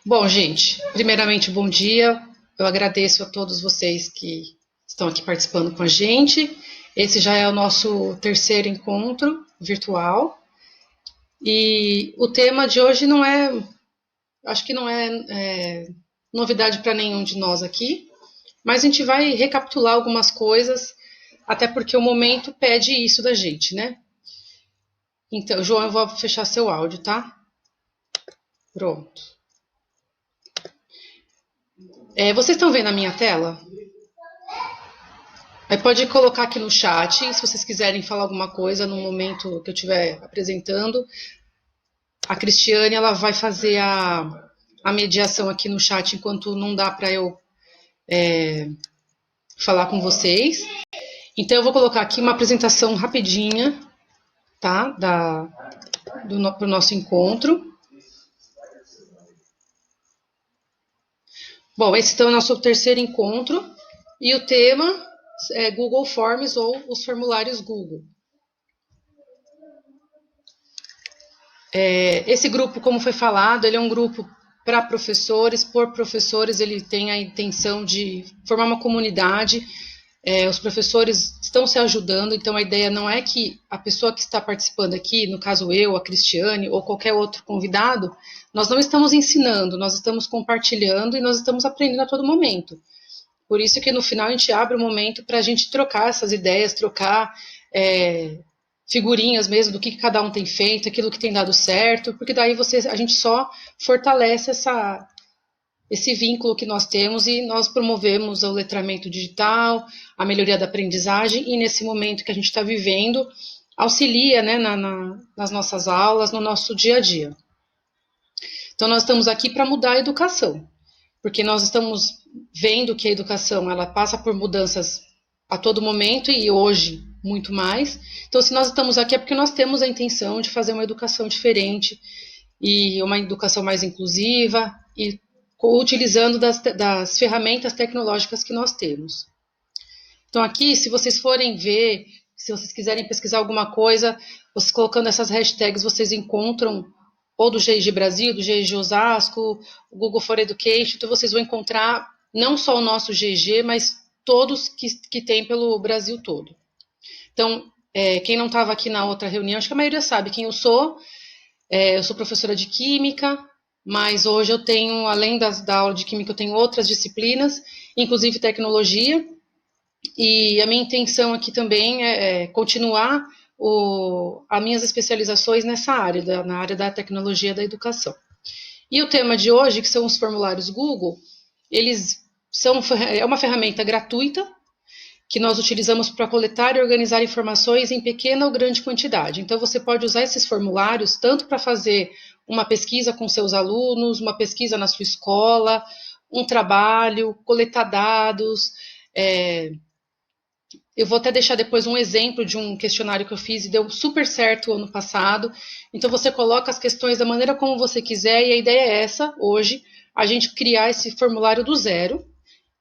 Bom, gente, primeiramente, bom dia. Eu agradeço a todos vocês que estão aqui participando com a gente. Esse já é o nosso terceiro encontro virtual. E o tema de hoje não é, acho que não é novidade para nenhum de nós aqui, mas a gente vai recapitular algumas coisas, até porque o momento pede isso da gente, né? Então, João, eu vou fechar seu áudio, tá? Pronto. Vocês estão vendo a minha tela? Aí pode colocar aqui no chat, se vocês quiserem falar alguma coisa no momento que eu estiver apresentando. A Cristiane, ela vai fazer a mediação aqui no chat enquanto não dá para eu falar com vocês. Então eu vou colocar aqui uma apresentação rapidinha, tá? Pro nosso encontro. Bom, esse então é o nosso terceiro encontro e o tema é Google Forms ou os formulários Google. Esse grupo, como foi falado, ele é um grupo para professores, por professores, ele tem a intenção de formar uma comunidade. Os professores estão se ajudando, então a ideia não é que a pessoa que está participando aqui, no caso eu, a Cristiane ou qualquer outro convidado, nós não estamos ensinando, nós estamos compartilhando e nós estamos aprendendo a todo momento. Por isso que no final a gente abre um momento para a gente trocar essas ideias, trocar figurinhas mesmo do que cada um tem feito, aquilo que tem dado certo, porque daí a gente só fortalece esse vínculo que nós temos e nós promovemos o letramento digital, a melhoria da aprendizagem e nesse momento que a gente está vivendo, auxilia, né, nas nossas aulas, no nosso dia a dia. Então nós estamos aqui para mudar a educação, porque nós estamos vendo que a educação ela passa por mudanças a todo momento e hoje muito mais. Então, se nós estamos aqui é porque nós temos a intenção de fazer uma educação diferente e uma educação mais inclusiva e utilizando das ferramentas tecnológicas que nós temos. Então, aqui, se vocês forem ver, se vocês quiserem pesquisar alguma coisa, vocês colocando essas hashtags, vocês encontram ou do GIG Brasil, do GIG Osasco, o Google for Education, então vocês vão encontrar não só o nosso GG, mas todos que tem pelo Brasil todo. Então, quem não estava aqui na outra reunião, acho que a maioria sabe quem eu sou professora de Química, mas hoje eu tenho, além da aula de Química, eu tenho outras disciplinas, inclusive Tecnologia, e a minha intenção aqui também é continuar as minhas especializações nessa área, na área da tecnologia da educação. E o tema de hoje, que são os formulários Google, eles é uma ferramenta gratuita que nós utilizamos para coletar e organizar informações em pequena ou grande quantidade. Então, você pode usar esses formulários tanto para fazer uma pesquisa com seus alunos, uma pesquisa na sua escola, um trabalho, coletar dados. Eu vou até deixar depois um exemplo de um questionário que eu fiz e deu super certo ano passado. Então, você coloca as questões da maneira como você quiser, e a ideia é essa, hoje, a gente criar esse formulário do zero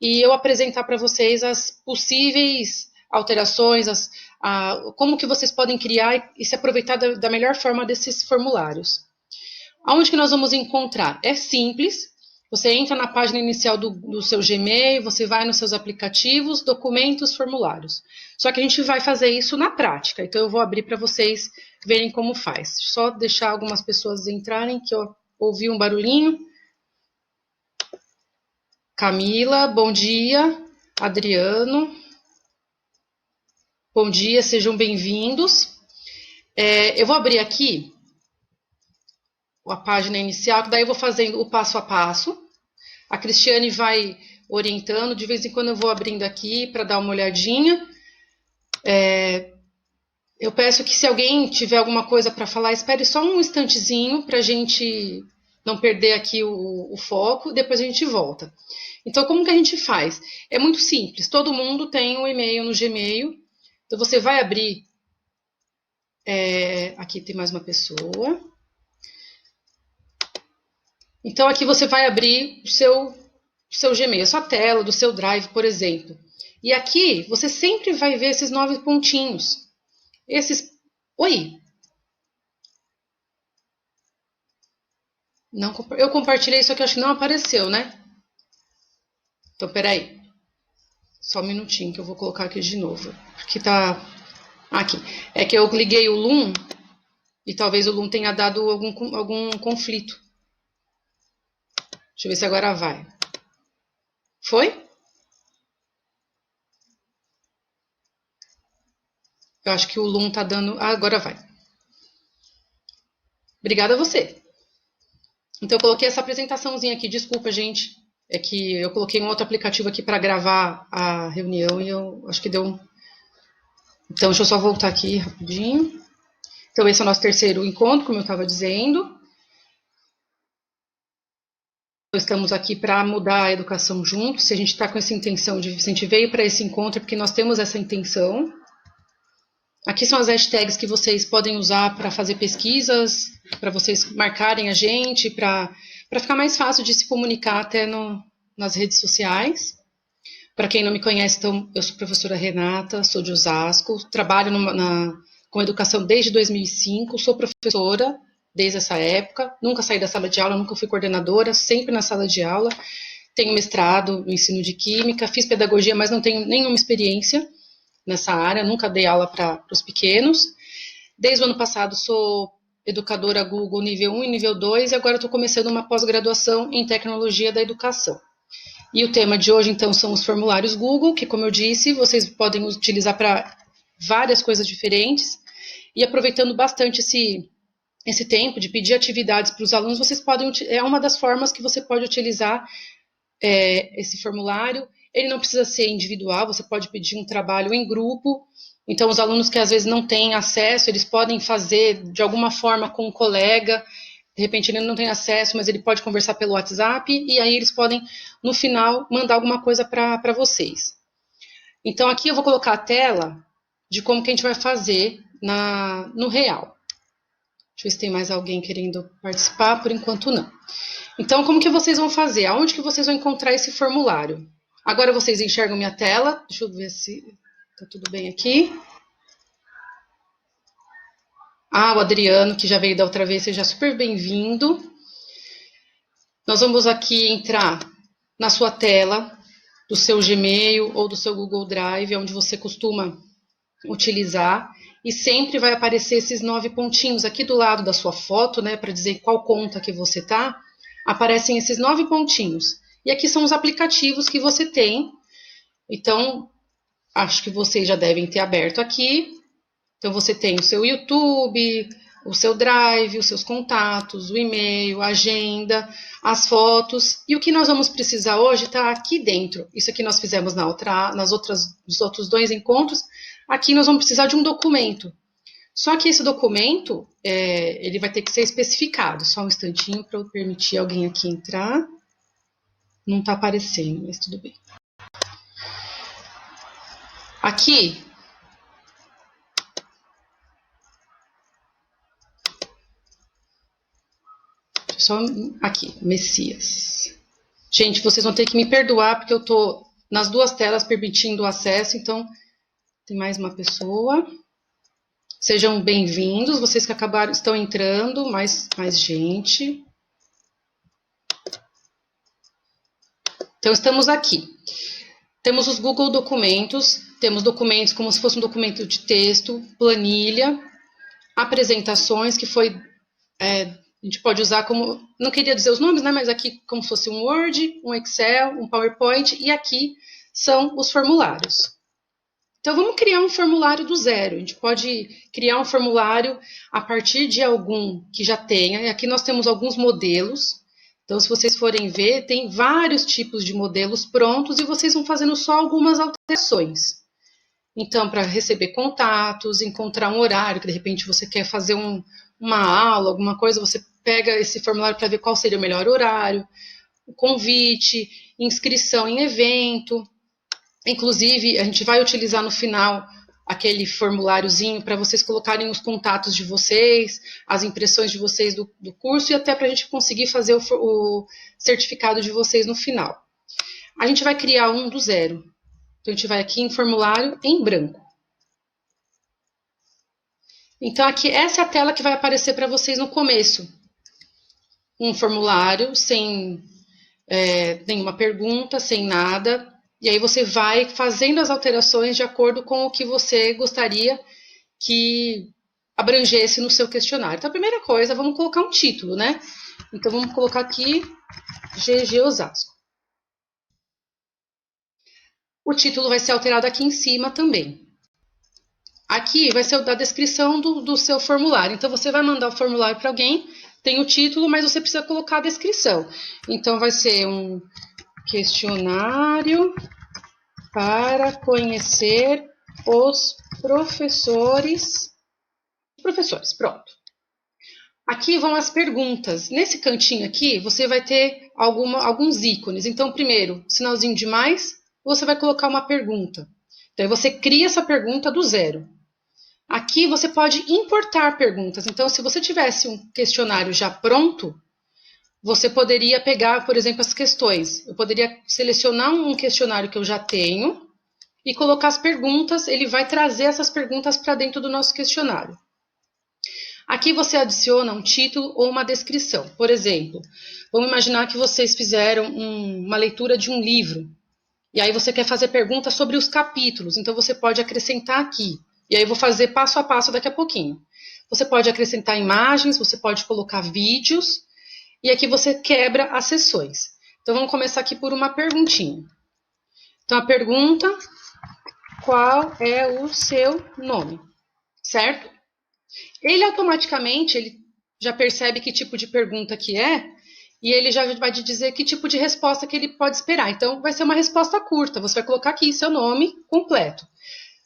e eu apresentar para vocês as possíveis alterações, como que vocês podem criar e se aproveitar da melhor forma desses formulários. Aonde que nós vamos encontrar? É simples, você entra na página inicial do seu Gmail, você vai nos seus aplicativos, documentos, formulários. Só que a gente vai fazer isso na prática, então eu vou abrir para vocês verem como faz. Só deixar algumas pessoas entrarem, que eu ouvi um barulhinho. Camila, bom dia. Adriano, bom dia, sejam bem-vindos. Eu vou abrir aqui a página inicial, que daí eu vou fazendo o passo a passo. A Cristiane vai orientando, de vez em quando eu vou abrindo aqui para dar uma olhadinha. Eu peço que se alguém tiver alguma coisa para falar, espere só um instantezinho para a gente não perder aqui o foco, depois a gente volta. Então, como que a gente faz? É muito simples, todo mundo tem um e-mail no Gmail, então você vai abrir, aqui tem mais uma pessoa. Então, aqui você vai abrir o seu Gmail, a sua tela do seu Drive, por exemplo. E aqui você sempre vai ver esses 9 pontinhos. Esses. Oi! Não, eu compartilhei, só que eu acho que não apareceu, né? Então, peraí. Só um minutinho que eu vou colocar aqui de novo. Porque tá. Aqui. É que eu liguei o Loom e talvez o Loom tenha dado algum conflito. Deixa eu ver se agora vai. Foi? Eu acho que o Loom tá dando. Ah, agora vai. Obrigada a você. Então, eu coloquei essa apresentaçãozinha aqui. Desculpa, gente. É que eu coloquei um outro aplicativo aqui para gravar a reunião e eu acho que deu um. Então, deixa eu só voltar aqui rapidinho. Então, esse é o nosso terceiro encontro, como eu estava dizendo. Estamos aqui para mudar a educação juntos. Se a gente está com essa intenção de. Se a gente veio para esse encontro, é porque nós temos essa intenção. Aqui são as hashtags que vocês podem usar para fazer pesquisas, para vocês marcarem a gente, para ficar mais fácil de se comunicar até nas redes sociais. Para quem não me conhece, então, eu sou a professora Renata, sou de Osasco, trabalho com educação desde 2005, sou professora desde essa época, nunca saí da sala de aula, nunca fui coordenadora, sempre na sala de aula. Tenho mestrado no ensino de química, fiz pedagogia, mas não tenho nenhuma experiência nessa área, nunca dei aula para os pequenos. Desde o ano passado sou educadora Google nível 1 e nível 2 e agora estou começando uma pós-graduação em tecnologia da educação. E o tema de hoje, então, são os formulários Google, que, como eu disse, vocês podem utilizar para várias coisas diferentes. E aproveitando bastante esse tempo de pedir atividades para os alunos, vocês podem. É uma das formas que você pode utilizar esse formulário. Ele não precisa ser individual, você pode pedir um trabalho em grupo. Então, os alunos que às vezes não têm acesso, eles podem fazer de alguma forma com um colega. De repente ele não tem acesso, mas ele pode conversar pelo WhatsApp e aí eles podem, no final, mandar alguma coisa para vocês. Então, aqui eu vou colocar a tela de como que a gente vai fazer no real. Deixa eu ver se tem mais alguém querendo participar, por enquanto não. Então, como que vocês vão fazer? Aonde que vocês vão encontrar esse formulário? Agora vocês enxergam minha tela. Deixa eu ver se tá tudo bem aqui. Ah, o Adriano, que já veio da outra vez, seja super bem-vindo. Nós vamos aqui entrar na sua tela do seu Gmail ou do seu Google Drive, onde você costuma utilizar, e sempre vai aparecer esses 9 pontinhos aqui do lado da sua foto, né, para dizer qual conta que você tá. Aparecem esses 9 pontinhos. E aqui são os aplicativos que você tem. Então, acho que vocês já devem ter aberto aqui. Então, você tem o seu YouTube, o seu Drive, os seus contatos, o e-mail, a agenda, as fotos. E o que nós vamos precisar hoje está aqui dentro. Isso aqui nós fizemos nos outros 2 encontros. Aqui nós vamos precisar de um documento. Só que esse documento, ele vai ter que ser especificado. Só um instantinho para eu permitir alguém aqui entrar. Não está aparecendo, mas tudo bem. Aqui, só aqui, Messias. Gente, vocês vão ter que me perdoar porque eu tô nas 2 telas permitindo o acesso, então tem mais uma pessoa. Sejam bem-vindos, vocês que estão entrando, mais gente. Então, estamos aqui. Temos os Google Documentos, temos documentos como se fosse um documento de texto, planilha, apresentações, que foi. A gente pode usar como. Não queria dizer os nomes, né? Mas aqui como se fosse um Word, um Excel, um PowerPoint, e aqui são os formulários. Então, vamos criar um formulário do zero. A gente pode criar um formulário a partir de algum que já tenha. E aqui nós temos alguns modelos. Então, se vocês forem ver, tem vários tipos de modelos prontos e vocês vão fazendo só algumas alterações. Então, para receber contatos, encontrar um horário, que de repente você quer fazer uma aula, alguma coisa, você pega esse formulário para ver qual seria o melhor horário, o convite, inscrição em evento. Inclusive, a gente vai utilizar no final aquele formuláriozinho para vocês colocarem os contatos de vocês, as impressões de vocês do curso e até para a gente conseguir fazer o certificado de vocês no final. A gente vai criar um do zero. Então, a gente vai aqui em formulário em branco. Então, aqui, essa é a tela que vai aparecer para vocês no começo. um formulário sem nenhuma pergunta, sem nada, e aí você vai fazendo as alterações de acordo com o que você gostaria que abrangesse no seu questionário. Então, a primeira coisa, vamos colocar um título, né? Então, vamos colocar aqui GG Osasco. O título vai ser alterado aqui em cima também. Aqui vai ser o da descrição do seu formulário. Então, você vai mandar o formulário para alguém, tem o título, mas você precisa colocar a descrição. Então, vai ser um questionário para conhecer os professores. Professores, pronto. Aqui vão as perguntas. Nesse cantinho aqui, você vai ter alguns ícones. Então, primeiro, sinalzinho de mais, você vai colocar uma pergunta. Então, você cria essa pergunta do zero. Aqui você pode importar perguntas. Então, se você tivesse um questionário já pronto, você poderia pegar, por exemplo, as questões. Eu poderia selecionar um questionário que eu já tenho e colocar as perguntas. Ele vai trazer essas perguntas para dentro do nosso questionário. Aqui você adiciona um título ou uma descrição. Por exemplo, vamos imaginar que vocês fizeram uma leitura de um livro. E aí você quer fazer perguntas sobre os capítulos. Então você pode acrescentar aqui. E aí eu vou fazer passo a passo daqui a pouquinho. Você pode acrescentar imagens, você pode colocar vídeos. E aqui você quebra as seções. Então vamos começar aqui por uma perguntinha. Então a pergunta: qual é o seu nome? Certo? Ele automaticamente ele já percebe que tipo de pergunta que é e ele já vai te dizer que tipo de resposta que ele pode esperar. Então, vai ser uma resposta curta. Você vai colocar aqui seu nome completo.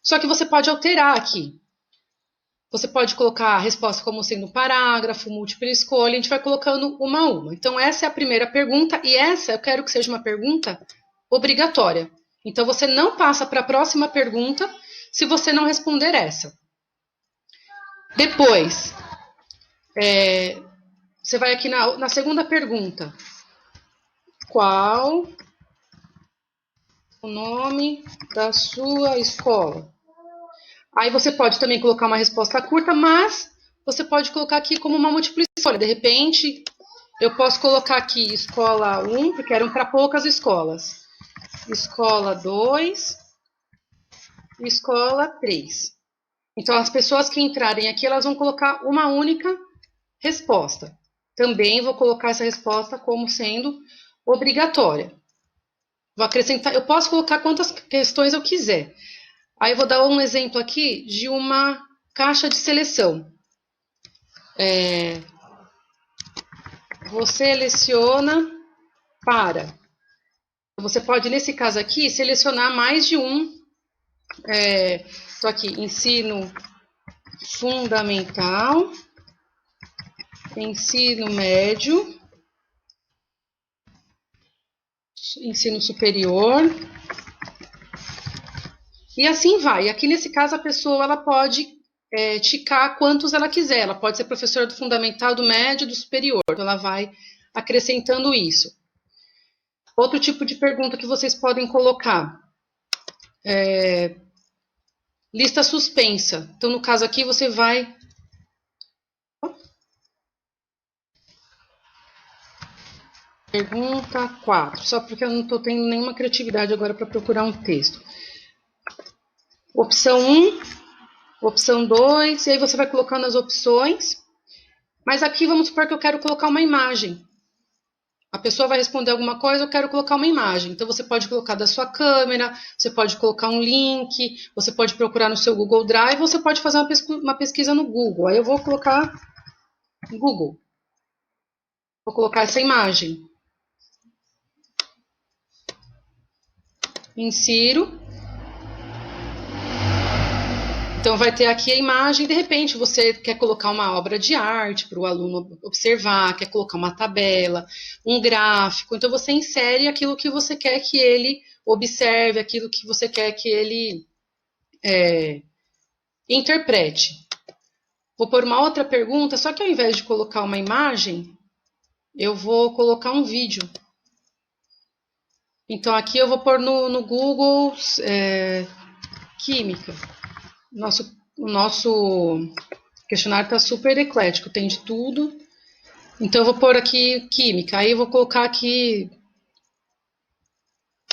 Só que você pode alterar aqui. Você pode colocar a resposta como sendo parágrafo, múltipla escolha. A gente vai colocando uma a uma. Então, essa é a primeira pergunta e essa eu quero que seja uma pergunta obrigatória. Então, você não passa para a próxima pergunta se você não responder essa. Depois, você vai aqui na segunda pergunta. Qual o nome da sua escola? Aí você pode também colocar uma resposta curta, mas você pode colocar aqui como uma múltipla escolha. De repente, eu posso colocar aqui escola 1, porque eram para poucas escolas. Escola 2 e escola 3. Então, as pessoas que entrarem aqui, elas vão colocar uma única resposta. Também vou colocar essa resposta como sendo obrigatória. Vou acrescentar, eu posso colocar quantas questões eu quiser. Aí eu vou dar um exemplo aqui de uma caixa de seleção. Você seleciona para. Você pode, nesse caso aqui, selecionar mais de um. Estou aqui, ensino fundamental, ensino médio, ensino superior. E assim vai. Aqui nesse caso a pessoa ela pode ticar quantos ela quiser. Ela pode ser professora do fundamental, do médio, do superior. Então ela vai acrescentando isso. Outro tipo de pergunta que vocês podem colocar. Lista suspensa. Então no caso aqui você vai... Pergunta 4. Só porque eu não estou tendo nenhuma criatividade agora para procurar um texto. Opção 1, opção 2, e aí você vai colocando as opções. Mas aqui vamos supor que eu quero colocar uma imagem. A pessoa vai responder alguma coisa, eu quero colocar uma imagem. Então você pode colocar da sua câmera, você pode colocar um link, você pode procurar no seu Google Drive, você pode fazer uma pesquisa no Google. Aí eu vou colocar Google. Vou colocar essa imagem. Insiro. Então vai ter aqui a imagem, de repente você quer colocar uma obra de arte para o aluno observar, quer colocar uma tabela, um gráfico, então você insere aquilo que você quer que ele observe, aquilo que você quer que ele interprete. Vou pôr uma outra pergunta, só que ao invés de colocar uma imagem, eu vou colocar um vídeo. Então aqui eu vou pôr no Google Química. O nosso questionário está super eclético, tem de tudo. Então, eu vou pôr aqui química, aí eu vou colocar aqui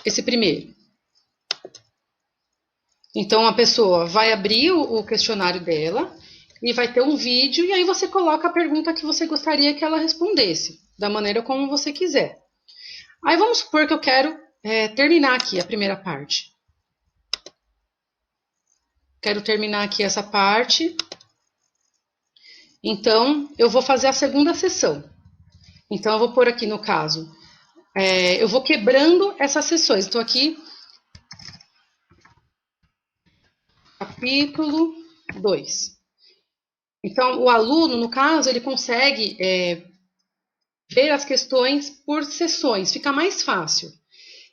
esse primeiro. Então, a pessoa vai abrir o questionário dela e vai ter um vídeo, e aí você coloca a pergunta que você gostaria que ela respondesse, da maneira como você quiser. Aí vamos supor que eu quero terminar aqui a primeira parte. Quero terminar aqui essa parte. Então, eu vou fazer a segunda sessão. Então, eu vou pôr aqui no caso, eu vou quebrando essas sessões. Estou aqui, capítulo 2. Então, o aluno, no caso, ele consegue ver as questões por sessões, fica mais fácil.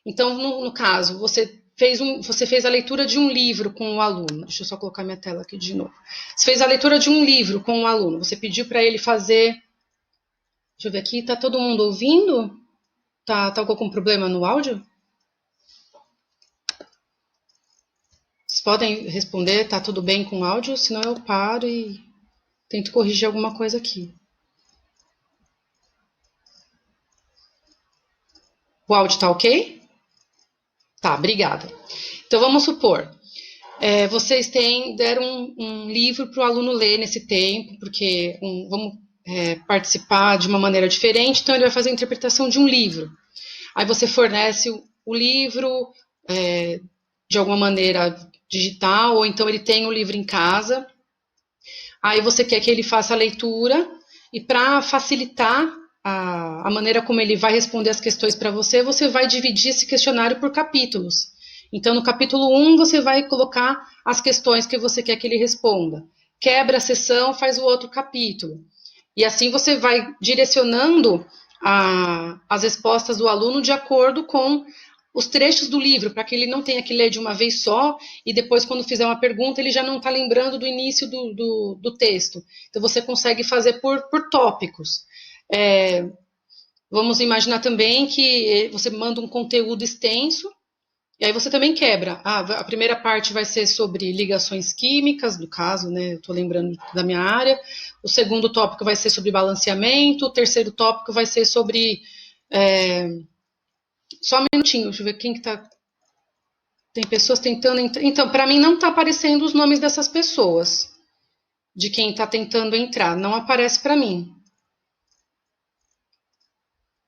Então, no caso, você fez a leitura de um livro com o aluno. Deixa eu só colocar minha tela aqui de novo. Você fez a leitura de um livro com o aluno. Você pediu para ele fazer. Deixa eu ver aqui, tá todo mundo ouvindo? Tá com algum problema no áudio? Vocês podem responder, tá tudo bem com o áudio? Senão eu paro e tento corrigir alguma coisa aqui. O áudio tá ok? Tá, obrigada. Então vamos supor, vocês deram um livro para o aluno ler nesse tempo, porque vamos participar de uma maneira diferente, então ele vai fazer a interpretação de um livro. Aí você fornece o livro de alguma maneira digital, ou então ele tem o livro em casa. Aí você quer que ele faça a leitura, e para facilitar a maneira como ele vai responder as questões para você, você vai dividir esse questionário por capítulos. Então, no capítulo 1, você vai colocar as questões que você quer que ele responda. Quebra a sessão, faz o outro capítulo. E assim você vai direcionando as respostas do aluno de acordo com os trechos do livro, para que ele não tenha que ler de uma vez só e depois, quando fizer uma pergunta, ele já não está lembrando do início do texto. Então, você consegue fazer por tópicos. Vamos imaginar também que você manda um conteúdo extenso, e aí você também quebra. A primeira parte vai ser sobre ligações químicas, no caso, né? Estou lembrando da minha área. O segundo tópico vai ser sobre balanceamento. O terceiro tópico vai ser sobre. Só um minutinho, deixa eu ver quem que tá. Tem pessoas tentando. Então, para mim não está aparecendo os nomes dessas pessoas, de quem está tentando entrar. Não aparece para mim.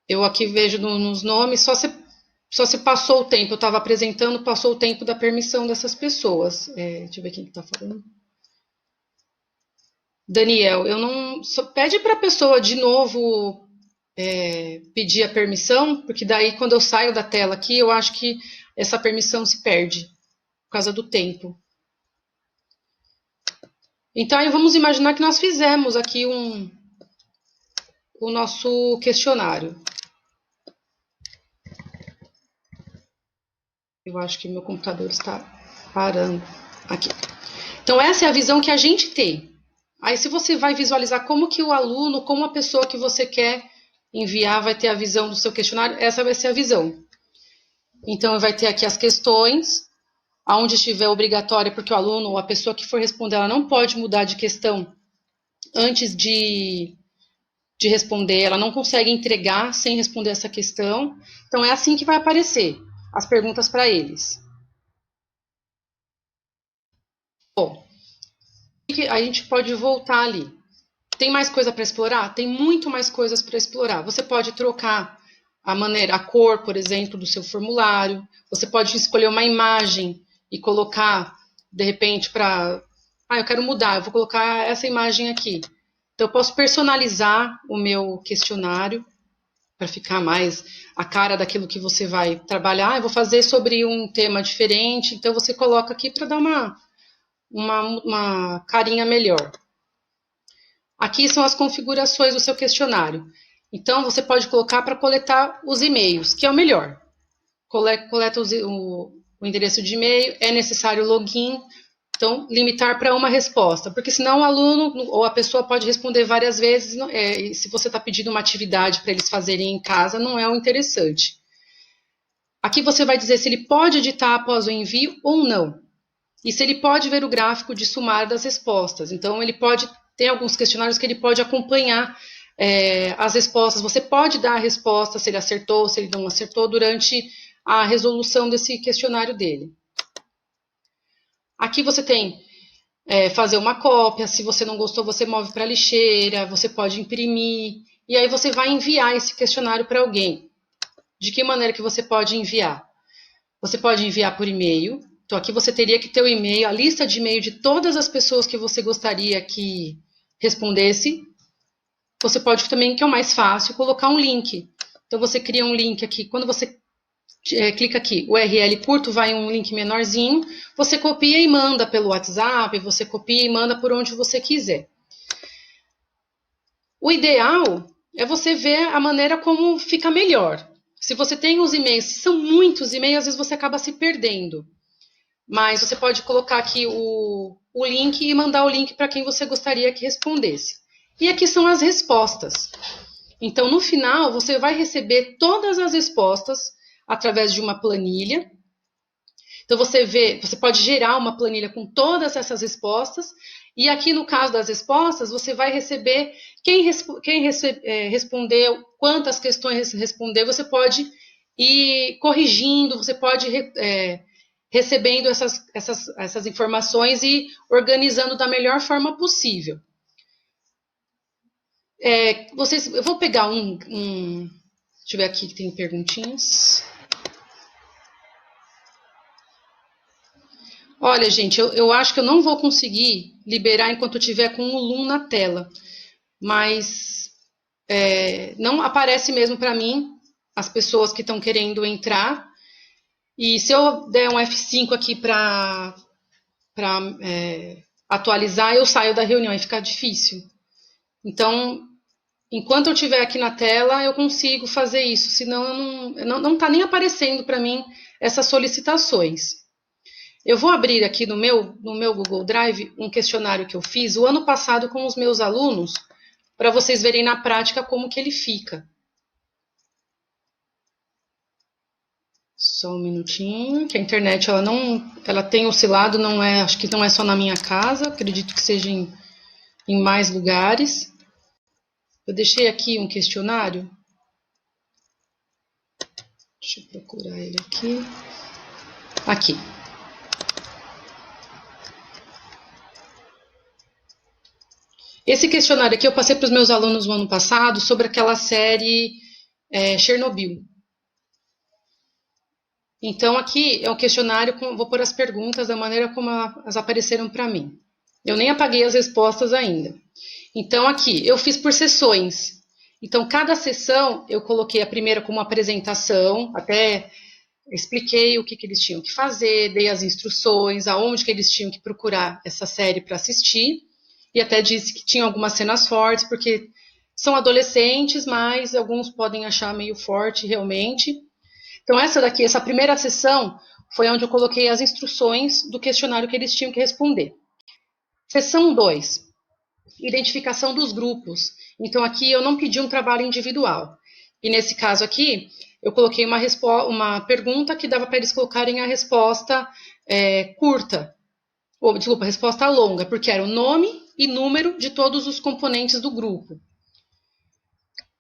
Eu aqui vejo nos nomes, só se passou o tempo. Eu estava apresentando, passou o tempo da permissão dessas pessoas. Deixa eu ver quem está falando. Daniel, eu não. Pede para a pessoa de novo pedir a permissão, porque daí quando eu saio da tela aqui, eu acho que essa permissão se perde por causa do tempo. Então, aí vamos imaginar que nós fizemos aqui o nosso questionário. Eu acho que meu computador está parando aqui. Então, essa é a visão que a gente tem. Aí, se você vai visualizar como que o aluno, como a pessoa que você quer enviar vai ter a visão do seu questionário, essa vai ser a visão. Então, vai ter aqui as questões, aonde estiver obrigatória, porque o aluno ou a pessoa que for responder, ela não pode mudar de questão antes de responder, ela não consegue entregar sem responder essa questão. Então, é assim que vai aparecer as perguntas para eles. Bom, a gente pode voltar ali. Tem mais coisa para explorar? Tem muito mais coisas para explorar. Você pode trocar a cor, por exemplo, do seu formulário. Você pode escolher uma imagem e colocar, de repente, eu quero mudar, eu vou colocar essa imagem aqui. Então, eu posso personalizar o meu questionário para ficar mais a cara daquilo que você vai trabalhar. Eu vou fazer sobre um tema diferente, então você coloca aqui para dar uma carinha melhor. Aqui são as configurações do seu questionário. Então, você pode colocar para coletar os e-mails, que é o melhor. Coleta o endereço de e-mail, é necessário login. Então, limitar para uma resposta, porque senão o aluno ou a pessoa pode responder várias vezes, e se você está pedindo uma atividade para eles fazerem em casa, não é o interessante. Aqui você vai dizer se ele pode editar após o envio ou não. E se ele pode ver o gráfico de sumário das respostas. Então, ele pode ter alguns questionários que ele pode acompanhar as respostas. Você pode dar a resposta se ele acertou, se ele não acertou, durante a resolução desse questionário dele. Aqui você tem fazer uma cópia, se você não gostou, você move para a lixeira, você pode imprimir, e aí você vai enviar esse questionário para alguém. De que maneira que você pode enviar? Você pode enviar por e-mail. Então, aqui você teria que ter o e-mail, a lista de e-mail de todas as pessoas que você gostaria que respondesse. Você pode também, que é o mais fácil, colocar um link. Então, você cria um link aqui. Quando você clica aqui, URL curto, vai um link menorzinho. Você copia e manda pelo WhatsApp, você copia e manda por onde você quiser. O ideal é você ver a maneira como fica melhor. Se você tem os e-mails, se são muitos e-mails, às vezes você acaba se perdendo. Mas você pode colocar aqui o link e mandar o link para quem você gostaria que respondesse. E aqui são as respostas. Então, no final, você vai receber todas as respostas através de uma planilha. Então, você pode gerar uma planilha com todas essas respostas. E aqui, no caso das respostas, você vai receber quem respondeu, quantas questões respondeu. Você pode ir corrigindo, você pode recebendo essas informações e organizando da melhor forma possível. Eu vou pegar deixa eu ver aqui que tem perguntinhas. Olha, gente, eu acho que eu não vou conseguir liberar enquanto eu tiver com o Loom na tela. Mas não aparece mesmo para mim as pessoas que estão querendo entrar. E se eu der um F5 aqui para atualizar, eu saio da reunião e fica difícil. Então, enquanto eu estiver aqui na tela, eu consigo fazer isso. Senão, não está nem aparecendo para mim essas solicitações. Eu vou abrir aqui no meu Google Drive um questionário que eu fiz o ano passado com os meus alunos, para vocês verem na prática como que ele fica. Só um minutinho, que a internet ela tem oscilado, acho que não é só na minha casa, acredito que seja em mais lugares. Eu deixei aqui um questionário. Deixa eu procurar ele aqui. Aqui. Esse questionário aqui eu passei para os meus alunos no ano passado sobre aquela série Chernobyl. Então, aqui é um questionário, vou pôr as perguntas da maneira como elas apareceram para mim. Eu nem apaguei as respostas ainda. Então, aqui, eu fiz por sessões. Então, cada sessão, eu coloquei a primeira como apresentação, até expliquei o que eles tinham que fazer, dei as instruções, aonde que eles tinham que procurar essa série para assistir, e até disse que tinha algumas cenas fortes, porque são adolescentes, mas alguns podem achar meio forte realmente. Então, essa primeira sessão, foi onde eu coloquei as instruções do questionário que eles tinham que responder. Sessão 2, identificação dos grupos. Então, aqui eu não pedi um trabalho individual. E nesse caso aqui, eu coloquei uma pergunta que dava para eles colocarem a resposta curta, a resposta longa, porque era o nome e número de todos os componentes do grupo.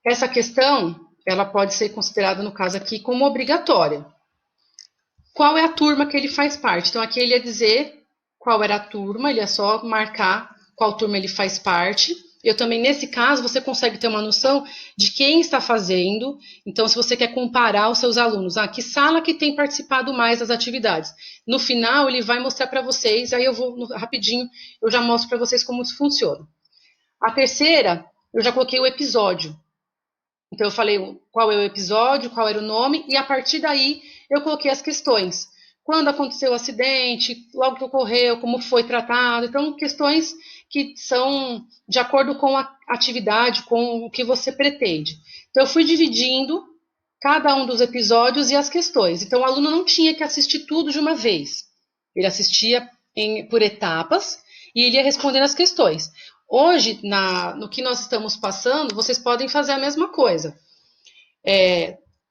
Essa questão, ela pode ser considerada, no caso aqui, como obrigatória. Qual é a turma que ele faz parte? Então, aqui ele ia dizer qual era a turma, ele ia só marcar qual turma ele faz parte. Eu também, nesse caso, você consegue ter uma noção de quem está fazendo. Então, se você quer comparar os seus alunos, que sala que tem participado mais das atividades. No final, ele vai mostrar para vocês, aí eu vou rapidinho, eu já mostro para vocês como isso funciona. A terceira, eu já coloquei o episódio. Então, eu falei qual é o episódio, qual era o nome, e a partir daí eu coloquei as questões. Quando aconteceu o acidente, logo que ocorreu, como foi tratado. Então, questões que são de acordo com a atividade, com o que você pretende. Então, eu fui dividindo cada um dos episódios e as questões. Então, o aluno não tinha que assistir tudo de uma vez. Ele assistia por etapas e ele ia respondendo as questões. Hoje, no que nós estamos passando, vocês podem fazer a mesma coisa.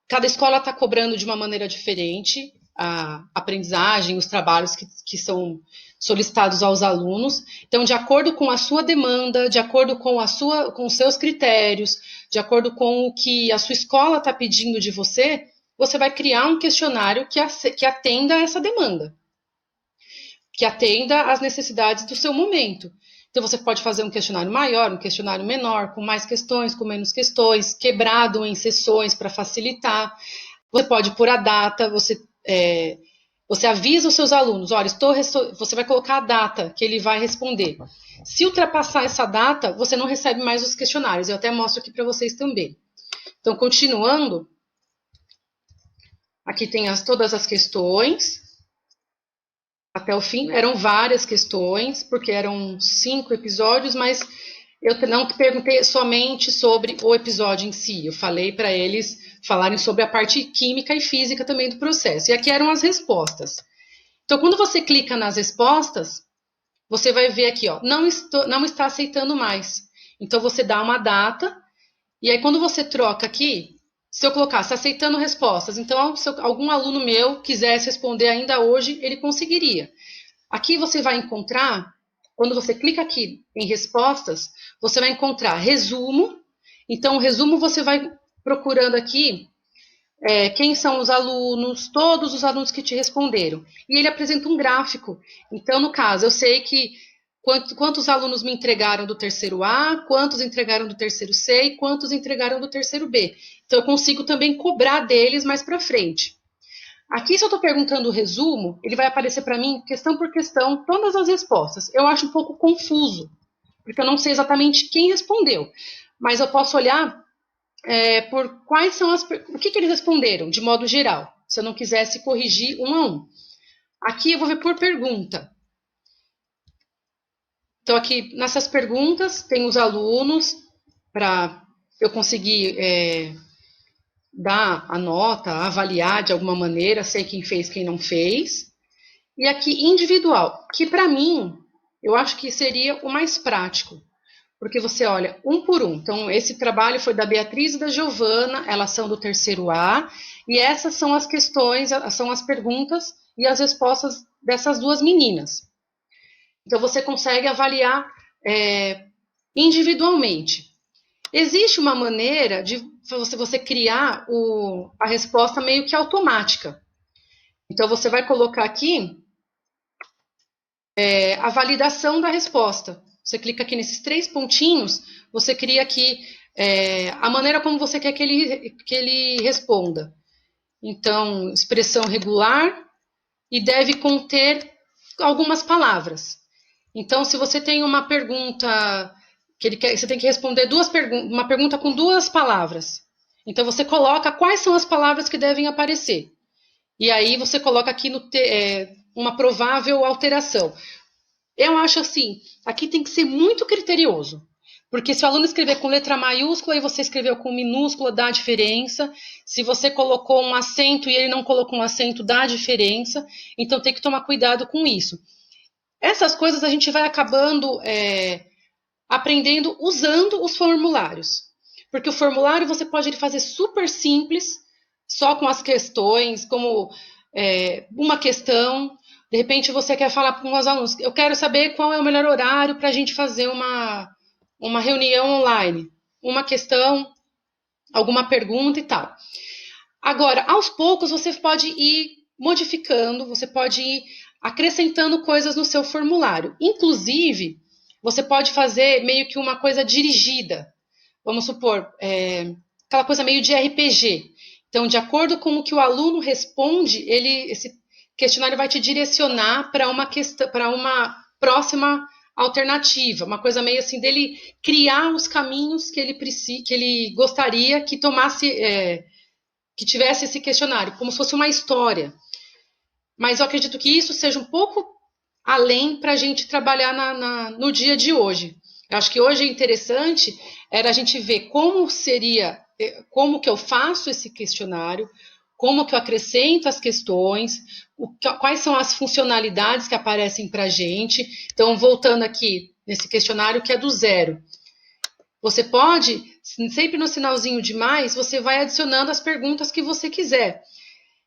Cada escola está cobrando de uma maneira diferente a aprendizagem, os trabalhos que são solicitados aos alunos. Então, de acordo com a sua demanda, de acordo com os seus critérios, de acordo com o que a sua escola está pedindo de você, você vai criar um questionário que atenda a essa demanda, que atenda às necessidades do seu momento. Então, você pode fazer um questionário maior, um questionário menor, com mais questões, com menos questões, quebrado em sessões para facilitar. Você pode pôr a data, você avisa os seus alunos, olha, você vai colocar a data que ele vai responder. Se ultrapassar essa data, você não recebe mais os questionários. Eu até mostro aqui para vocês também. Então, continuando, aqui tem todas as questões. Até o fim, eram várias questões, porque eram 5 episódios, mas eu não perguntei somente sobre o episódio em si. Eu falei para eles falarem sobre a parte química e física também do processo. E aqui eram as respostas. Então, quando você clica nas respostas, você vai ver aqui, ó, não está aceitando mais. Então, você dá uma data, e aí quando você troca aqui, se eu colocasse aceitando respostas, então se algum aluno meu quisesse responder ainda hoje, ele conseguiria. Aqui você vai encontrar, quando você clica aqui em respostas, você vai encontrar resumo. Então, o resumo você vai procurando aqui quem são os alunos, todos os alunos que te responderam. E ele apresenta um gráfico. Então, no caso, eu sei que quantos alunos me entregaram do terceiro A, quantos entregaram do terceiro C e quantos entregaram do terceiro B. Então, eu consigo também cobrar deles mais para frente. Aqui, se eu estou perguntando o resumo, ele vai aparecer para mim, questão por questão, todas as respostas. Eu acho um pouco confuso, porque eu não sei exatamente quem respondeu. Mas eu posso olhar por quais são o que eles responderam, de modo geral, se eu não quisesse corrigir um a um. Aqui eu vou ver por pergunta. Então, aqui nessas perguntas, tem os alunos, para eu conseguir dar a nota, avaliar de alguma maneira, sei quem fez, quem não fez. E aqui, individual, que para mim, eu acho que seria o mais prático, porque você olha um por um. Então, esse trabalho foi da Beatriz e da Giovana, elas são do terceiro A, e essas são as questões, são as perguntas e as respostas dessas duas meninas. Então, você consegue avaliar individualmente. Existe uma maneira de você criar a resposta meio que automática. Então, você vai colocar aqui a validação da resposta. Você clica aqui nesses 3 pontinhos, você cria aqui a maneira como você quer que ele responda. Então, expressão regular e deve conter algumas palavras. Então, se você tem uma pergunta você tem que responder uma pergunta com 2 palavras. Então, você coloca quais são as palavras que devem aparecer. E aí você coloca aqui uma provável alteração. Eu acho assim, aqui tem que ser muito criterioso. Porque se o aluno escrever com letra maiúscula e você escreveu com minúscula, dá diferença. Se você colocou um acento e ele não colocou um acento, dá diferença. Então tem que tomar cuidado com isso. Essas coisas a gente vai acabando aprendendo usando os formulários. Porque o formulário você pode fazer super simples, só com as questões, como uma questão. De repente você quer falar com os alunos, eu quero saber qual é o melhor horário para a gente fazer uma reunião online. Uma questão, alguma pergunta e tal. Agora, aos poucos você pode ir modificando, você pode ir acrescentando coisas no seu formulário. Inclusive, você pode fazer meio que uma coisa dirigida. Vamos supor, aquela coisa meio de RPG. Então, de acordo com o que o aluno responde, esse questionário vai te direcionar para uma próxima alternativa, uma coisa meio assim dele criar os caminhos que ele gostaria que tomasse, que tivesse esse questionário, como se fosse uma história. Mas eu acredito que isso seja um pouco além para a gente trabalhar no dia de hoje. Eu acho que hoje é interessante a gente ver como que eu faço esse questionário, como que eu acrescento as questões, quais são as funcionalidades que aparecem para a gente. Então, voltando aqui nesse questionário que é do 0. Você pode, sempre no sinalzinho de mais, você vai adicionando as perguntas que você quiser.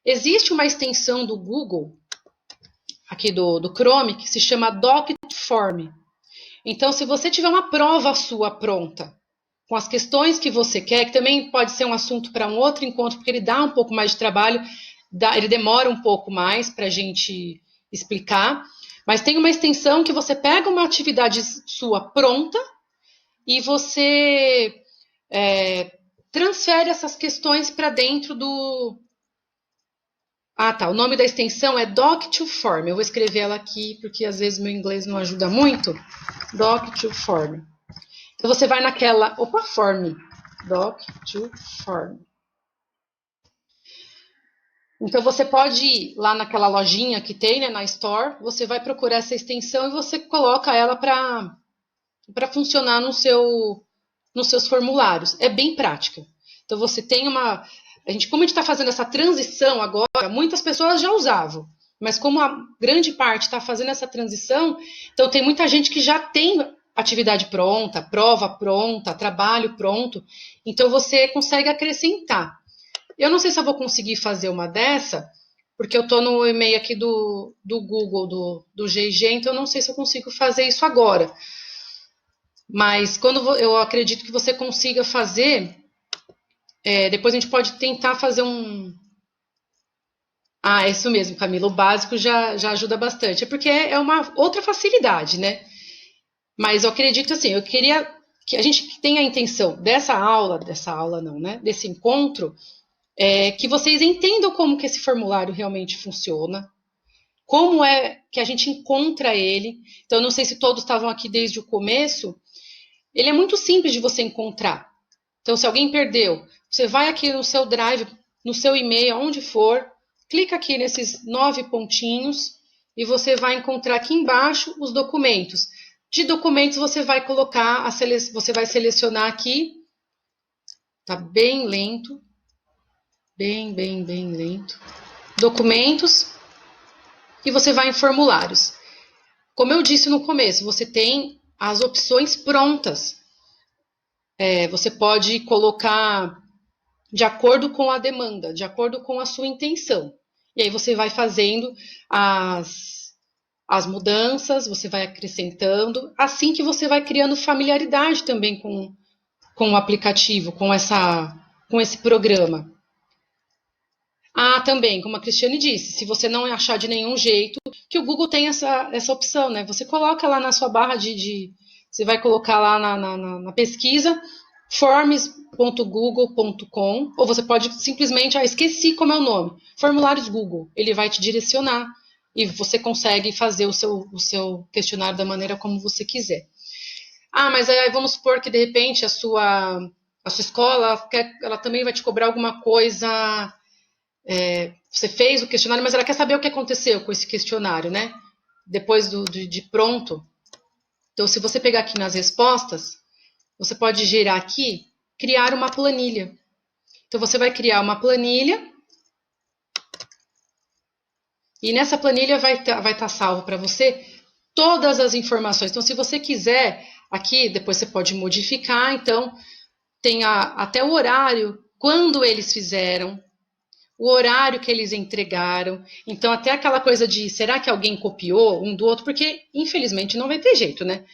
Existe uma extensão do Google, aqui do Chrome, que se chama DocForm. Então, se você tiver uma prova sua pronta, com as questões que você quer, que também pode ser um assunto para um outro encontro, porque ele dá um pouco mais de trabalho, ele demora um pouco mais para a gente explicar, mas tem uma extensão que você pega uma atividade sua pronta e você transfere essas questões para dentro do... Ah, tá. O nome da extensão é Doc2Form. Eu vou escrever ela aqui, porque às vezes meu inglês não ajuda muito. Doc2Form. Então você vai naquela... Opa, Form. Doc2Form. Então você pode ir lá naquela lojinha que tem, né, na Store, você vai procurar essa extensão e você coloca ela para funcionar nos seus formulários. É bem prática. Então você tem uma... como a gente está fazendo essa transição agora, muitas pessoas já usavam, mas como a grande parte está fazendo essa transição, então tem muita gente que já tem atividade pronta, prova pronta, trabalho pronto, então você consegue acrescentar. Eu não sei se eu vou conseguir fazer uma dessa, porque eu estou no e-mail aqui do Google, do GIG, então eu não sei se eu consigo fazer isso agora. Mas quando eu acredito que você consiga fazer, depois a gente pode tentar fazer um... Ah, é isso mesmo, Camila, o básico já ajuda bastante. É porque é uma outra facilidade, né? Mas eu acredito assim, eu queria que a gente tenha a intenção dessa aula não, né? Desse encontro, que vocês entendam como que esse formulário realmente funciona, como é que a gente encontra ele. Então, eu não sei se todos estavam aqui desde o começo. Ele é muito simples de você encontrar. Então, se alguém perdeu, você vai aqui no seu Drive, no seu e-mail, onde for, clica aqui nesses 9 pontinhos e você vai encontrar aqui embaixo os documentos. De documentos, você vai colocar, você vai selecionar aqui, tá bem lento, bem lento, documentos, e você vai em formulários. Como eu disse no começo, você tem as opções prontas. Você pode colocar de acordo com a demanda, de acordo com a sua intenção. E aí você vai fazendo as mudanças, você vai acrescentando, assim que você vai criando familiaridade também com o aplicativo, com esse programa. Ah, também, como a Cristiane disse, se você não achar de nenhum jeito, que o Google tem essa opção, né? Você coloca lá na sua barra você vai colocar lá na pesquisa, forms.google.com, ou você pode simplesmente, esqueci como é o nome, formulários Google, ele vai te direcionar e você consegue fazer o seu questionário da maneira como você quiser. Ah, mas aí vamos supor que de repente a sua escola ela também vai te cobrar alguma coisa. Você fez o questionário, mas ela quer saber o que aconteceu com esse questionário, né? Depois de pronto. Então, se você pegar aqui nas respostas, você pode gerar aqui, criar uma planilha. Então, você vai criar uma planilha e nessa planilha vai estar salvo para você todas as informações. Então, se você quiser, aqui, depois você pode modificar. Então, tem até o horário, quando eles fizeram, o horário que eles entregaram. Então, até aquela coisa de será que alguém copiou um do outro? Porque, infelizmente, não vai ter jeito, né?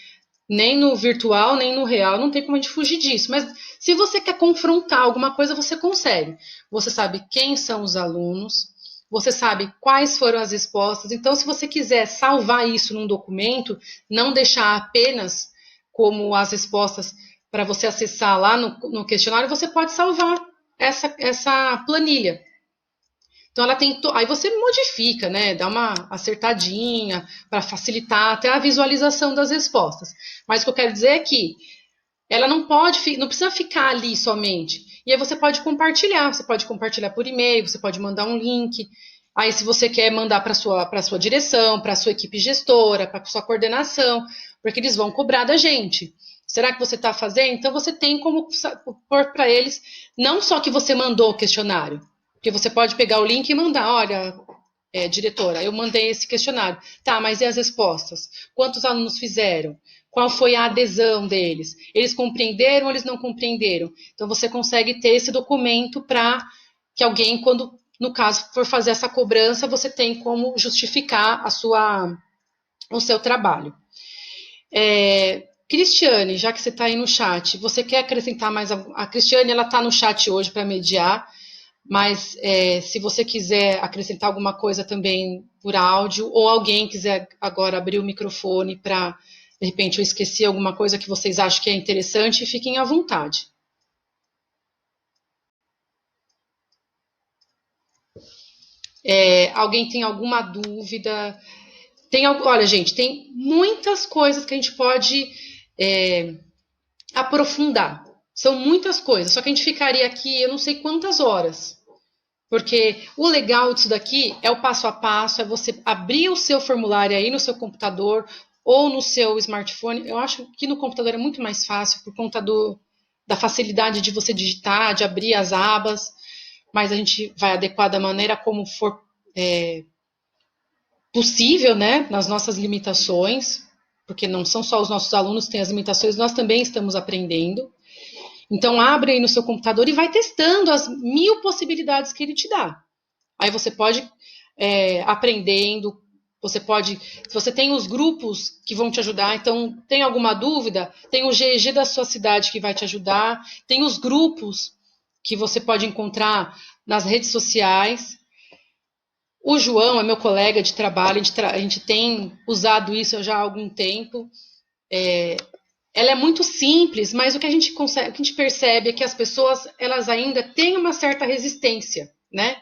Nem no virtual, nem no real, não tem como a gente fugir disso. Mas se você quer confrontar alguma coisa, você consegue. Você sabe quem são os alunos, você sabe quais foram as respostas. Então, se você quiser salvar isso num documento, não deixar apenas como as respostas para você acessar lá no questionário, você pode salvar essa planilha. Então ela tem. Aí você modifica, né? Dá uma acertadinha para facilitar até a visualização das respostas. Mas o que eu quero dizer é que ela não precisa ficar ali somente. E aí você pode compartilhar por e-mail, você pode mandar um link. Aí, se você quer mandar para sua direção, para sua equipe gestora, para sua coordenação, porque eles vão cobrar da gente. Será que você está fazendo? Então você tem como pôr para eles, não só que você mandou o questionário, porque você pode pegar o link e mandar, olha, diretora, eu mandei esse questionário. Tá, mas e as respostas? Quantos alunos fizeram? Qual foi a adesão deles? Eles compreenderam ou eles não compreenderam? Então, você consegue ter esse documento para que alguém, quando no caso for fazer essa cobrança, você tem como justificar o seu trabalho. Cristiane, já que você está aí no chat, você quer acrescentar mais? A Cristiane, ela está no chat hoje para mediar, mas se você quiser acrescentar alguma coisa também por áudio, ou alguém quiser agora abrir o microfone para, de repente, eu esqueci alguma coisa que vocês acham que é interessante, fiquem à vontade. Alguém tem alguma dúvida? Olha, gente, tem muitas coisas que a gente pode aprofundar. São muitas coisas, só que a gente ficaria aqui, eu não sei quantas horas. Porque o legal disso daqui é o passo a passo, é você abrir o seu formulário aí no seu computador ou no seu smartphone. Eu acho que no computador é muito mais fácil por conta da facilidade de você digitar, de abrir as abas, mas a gente vai adequar da maneira como for possível, né, nas nossas limitações, porque não são só os nossos alunos que têm as limitações, nós também estamos aprendendo. Então, abre aí no seu computador e vai testando as 1000 possibilidades que ele te dá. Aí você pode aprendendo, você pode, se você tem os grupos que vão te ajudar, então tem alguma dúvida, tem o GEG da sua cidade que vai te ajudar, tem os grupos que você pode encontrar nas redes sociais. O João é meu colega de trabalho, a gente tem usado isso já há algum tempo. Ela é muito simples, mas o que a gente consegue, o que a gente percebe é que as pessoas elas ainda têm uma certa resistência, né?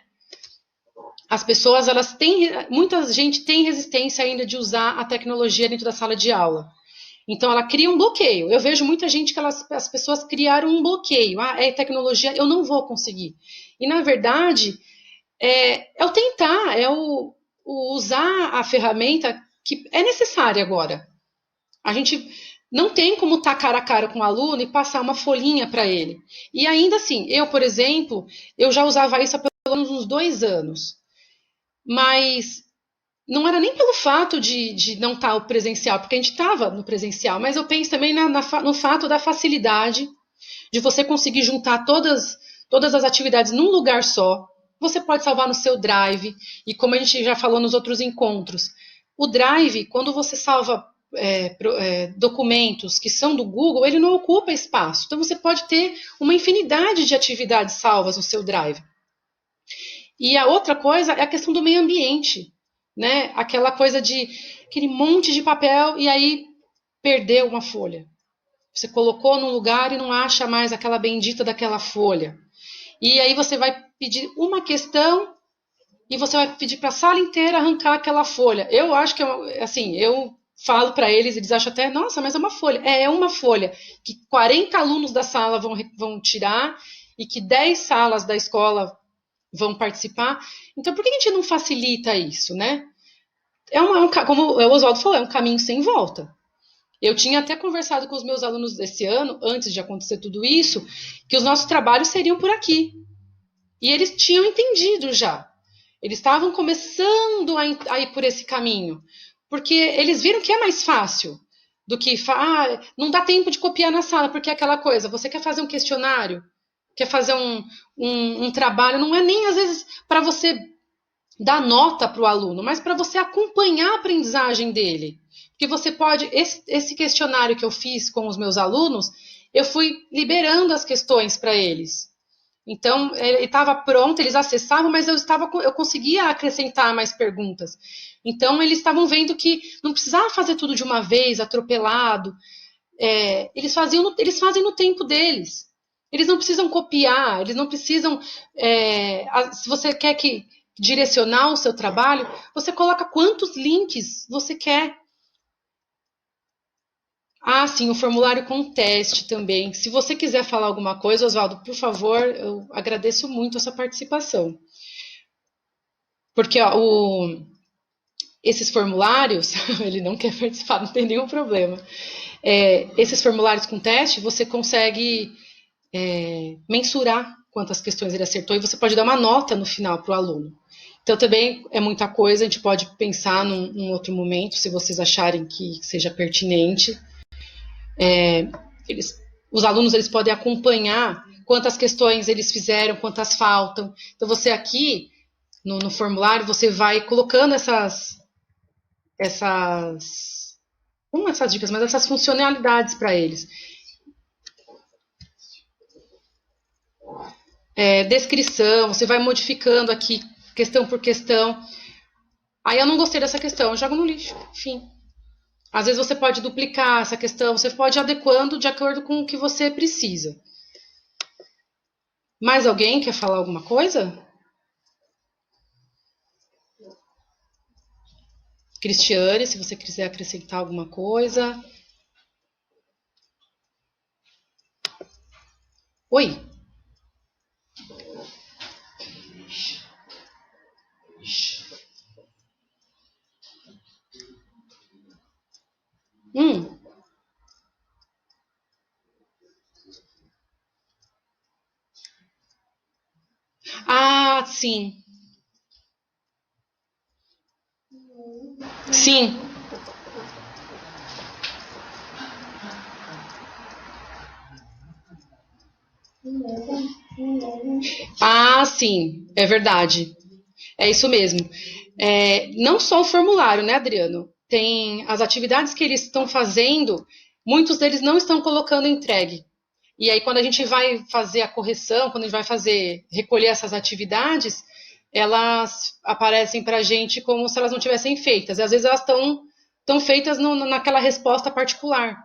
As pessoas elas têm, muita gente tem resistência ainda de usar a tecnologia dentro da sala de aula. Então ela cria um bloqueio. Eu vejo muita gente que as pessoas criaram um bloqueio. É tecnologia, eu não vou conseguir. E na verdade é o tentar, o usar a ferramenta que é necessária agora. A gente não tem como estar cara a cara com o aluno e passar uma folhinha para ele. E ainda assim, eu, por exemplo, eu já usava isso há pelo menos uns 2 anos. Mas não era nem pelo fato de não estar o presencial, porque a gente estava no presencial, mas eu penso também no fato da facilidade de você conseguir juntar todas as atividades num lugar só. Você pode salvar no seu Drive, e como a gente já falou nos outros encontros, o Drive, quando você salva documentos que são do Google, ele não ocupa espaço. Então você pode ter uma infinidade de atividades salvas no seu Drive. E a outra coisa é a questão do meio ambiente, né? Aquela coisa de aquele monte de papel e aí perdeu uma folha. Você colocou num lugar e não acha mais aquela bendita daquela folha. E aí você vai pedir uma questão e você vai pedir para a sala inteira arrancar aquela folha. Eu acho que, assim, eu falo para eles, eles acham até, nossa, mas é uma folha. É uma folha que 40 alunos da sala vão tirar e que 10 salas da escola vão participar. Então, por que a gente não facilita isso, né? Como o Oswaldo falou, é um caminho sem volta. Eu tinha até conversado com os meus alunos desse ano, antes de acontecer tudo isso, que os nossos trabalhos seriam por aqui. E eles tinham entendido já. Eles estavam começando a ir por esse caminho. Porque eles viram que é mais fácil do que não dá tempo de copiar na sala, porque é aquela coisa, você quer fazer um questionário, quer fazer um trabalho, não é nem às vezes para você dar nota para o aluno, mas para você acompanhar a aprendizagem dele. Porque você pode, esse questionário que eu fiz com os meus alunos, eu fui liberando as questões para eles. Então, ele estava pronto, eles acessavam, mas eu conseguia acrescentar mais perguntas. Então, eles estavam vendo que não precisava fazer tudo de uma vez, atropelado. Eles fazem no tempo deles. Eles não precisam copiar, eles não precisam. Se você quer direcionar o seu trabalho, você coloca quantos links você quer. Sim, o formulário com teste também. Se você quiser falar alguma coisa, Oswaldo, por favor, eu agradeço muito a sua participação. Porque esses formulários, ele não quer participar, não tem nenhum problema. Esses formulários com teste, você consegue mensurar quantas questões ele acertou e você pode dar uma nota no final para o aluno. Então, também é muita coisa, a gente pode pensar num outro momento, se vocês acharem que seja pertinente. Os alunos eles podem acompanhar quantas questões eles fizeram, quantas faltam. Então, você aqui, no formulário, você vai colocando não essas dicas, mas essas funcionalidades para eles. Descrição, você vai modificando aqui, questão por questão. Aí eu não gostei dessa questão, eu jogo no lixo, enfim. Às vezes você pode duplicar essa questão, você pode ir adequando de acordo com o que você precisa. Mais alguém quer falar alguma coisa? Cristiane, se você quiser acrescentar alguma coisa. Oi. Hum. Ah, sim. Sim. Ah, sim. É verdade. É isso mesmo. Não só o formulário, né, Adriano? Tem as atividades que eles estão fazendo, muitos deles não estão colocando entregue. E aí, quando a gente vai fazer a correção, quando a gente vai recolher essas atividades, elas aparecem para a gente como se elas não tivessem feitas. E às vezes elas estão feitas naquela resposta particular.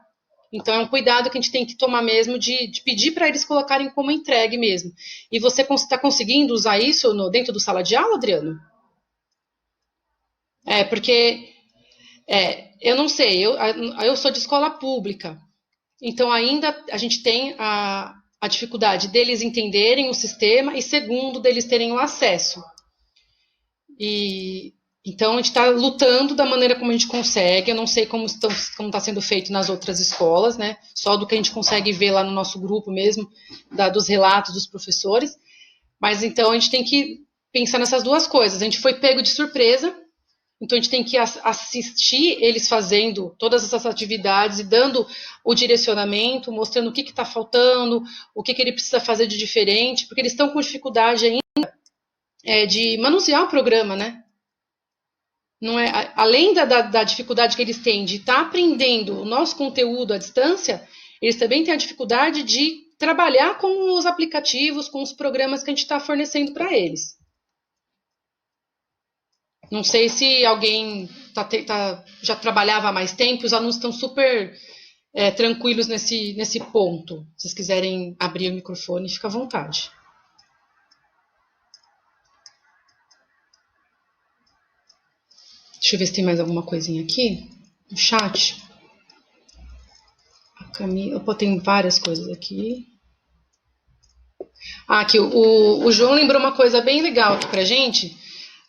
Então é um cuidado que a gente tem que tomar mesmo de pedir para eles colocarem como entregue mesmo. E você está conseguindo usar isso dentro do sala de aula, Adriano? Porque eu não sei, eu sou de escola pública, então ainda a gente tem a dificuldade deles entenderem o sistema e segundo, deles terem o acesso. E então a gente está lutando da maneira como a gente consegue. Eu não sei como está sendo feito nas outras escolas, né? Só do que a gente consegue ver lá no nosso grupo mesmo, dos relatos dos professores. Mas então a gente tem que pensar nessas duas coisas. A gente foi pego de surpresa, então a gente tem que assistir eles fazendo todas essas atividades e dando o direcionamento, mostrando o que está faltando, o que ele precisa fazer de diferente, porque eles estão com dificuldade ainda de manusear o programa, né? Não é, além da dificuldade que eles têm de estar aprendendo o nosso conteúdo à distância, eles também têm a dificuldade de trabalhar com os aplicativos, com os programas que a gente está fornecendo para eles. Não sei se alguém já trabalhava há mais tempo, os alunos estão super tranquilos nesse ponto. Se vocês quiserem abrir o microfone, fica à vontade. Deixa eu ver se tem mais alguma coisinha aqui no chat. Tem várias coisas aqui. Aqui, o João lembrou uma coisa bem legal aqui pra gente.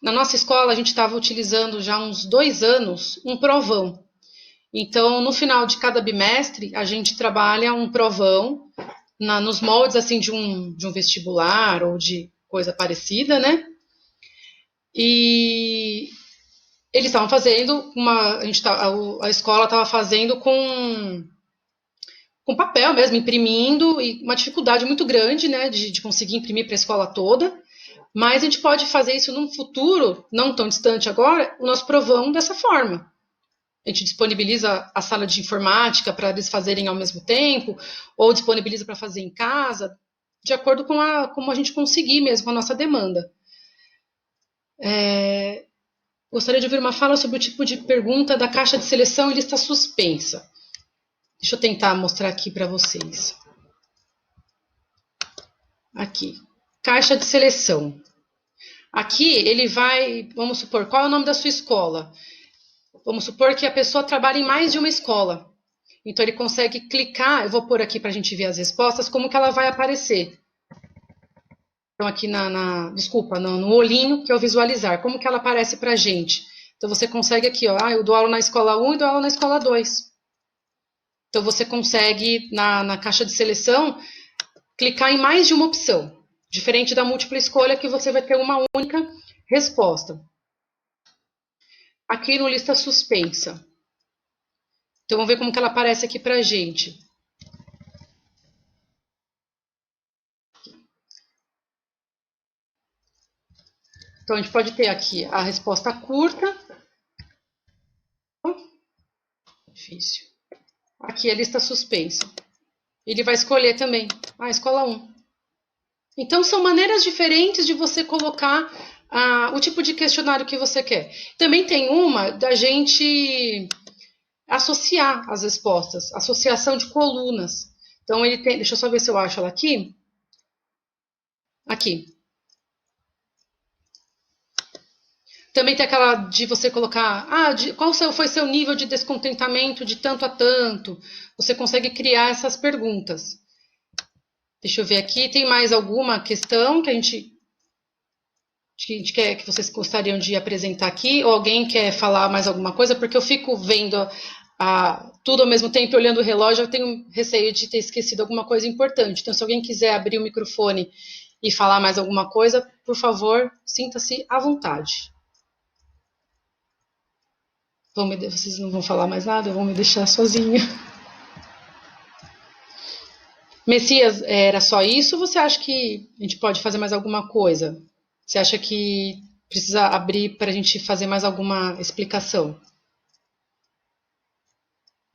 Na nossa escola, a gente estava utilizando já há uns 2 anos um provão. Então, no final de cada bimestre, a gente trabalha um provão nos moldes assim de um vestibular ou de coisa parecida, né? E eles estavam fazendo a escola estava fazendo com papel mesmo, imprimindo, e uma dificuldade muito grande, né, de conseguir imprimir para a escola toda. Mas a gente pode fazer isso num futuro, não tão distante agora, o nosso provão dessa forma. A gente disponibiliza a sala de informática para eles fazerem ao mesmo tempo, ou disponibiliza para fazer em casa, de acordo com como a gente conseguir mesmo, com a nossa demanda. Gostaria de ouvir uma fala sobre o tipo de pergunta da caixa de seleção e lista suspensa. Deixa eu tentar mostrar aqui para vocês. Aqui, caixa de seleção. Aqui ele vai, vamos supor, qual é o nome da sua escola? Vamos supor que a pessoa trabalha em mais de uma escola. Então ele consegue clicar, eu vou pôr aqui para a gente ver as respostas, como que ela vai aparecer. Então aqui desculpa, no olhinho que é o visualizar, como que ela aparece para a gente. Então você consegue aqui, ó, eu dou aula na escola 1 e dou aula na escola 2. Então você consegue, na caixa de seleção, clicar em mais de uma opção. Diferente da múltipla escolha, que você vai ter uma única resposta. Aqui no lista suspensa. Então vamos ver como que ela aparece aqui pra gente. Então, a gente pode ter aqui a resposta curta. Difícil. Aqui a lista suspensa. Ele vai escolher também. Escola 1. Então, são maneiras diferentes de você colocar o tipo de questionário que você quer. Também tem uma da gente associar as respostas, associação de colunas. Então, ele tem. Deixa eu só ver se eu acho ela aqui. Aqui. Também tem aquela de você colocar, qual foi seu nível de descontentamento de tanto a tanto? Você consegue criar essas perguntas. Deixa eu ver aqui, tem mais alguma questão que a gente quer, que vocês gostariam de apresentar aqui? Ou alguém quer falar mais alguma coisa? Porque eu fico vendo tudo ao mesmo tempo, olhando o relógio, eu tenho receio de ter esquecido alguma coisa importante. Então, se alguém quiser abrir o microfone e falar mais alguma coisa, por favor, sinta-se à vontade. Vocês não vão falar mais nada? Vão me deixar sozinha. Messias, era só isso ou você acha que a gente pode fazer mais alguma coisa? Você acha que precisa abrir para a gente fazer mais alguma explicação?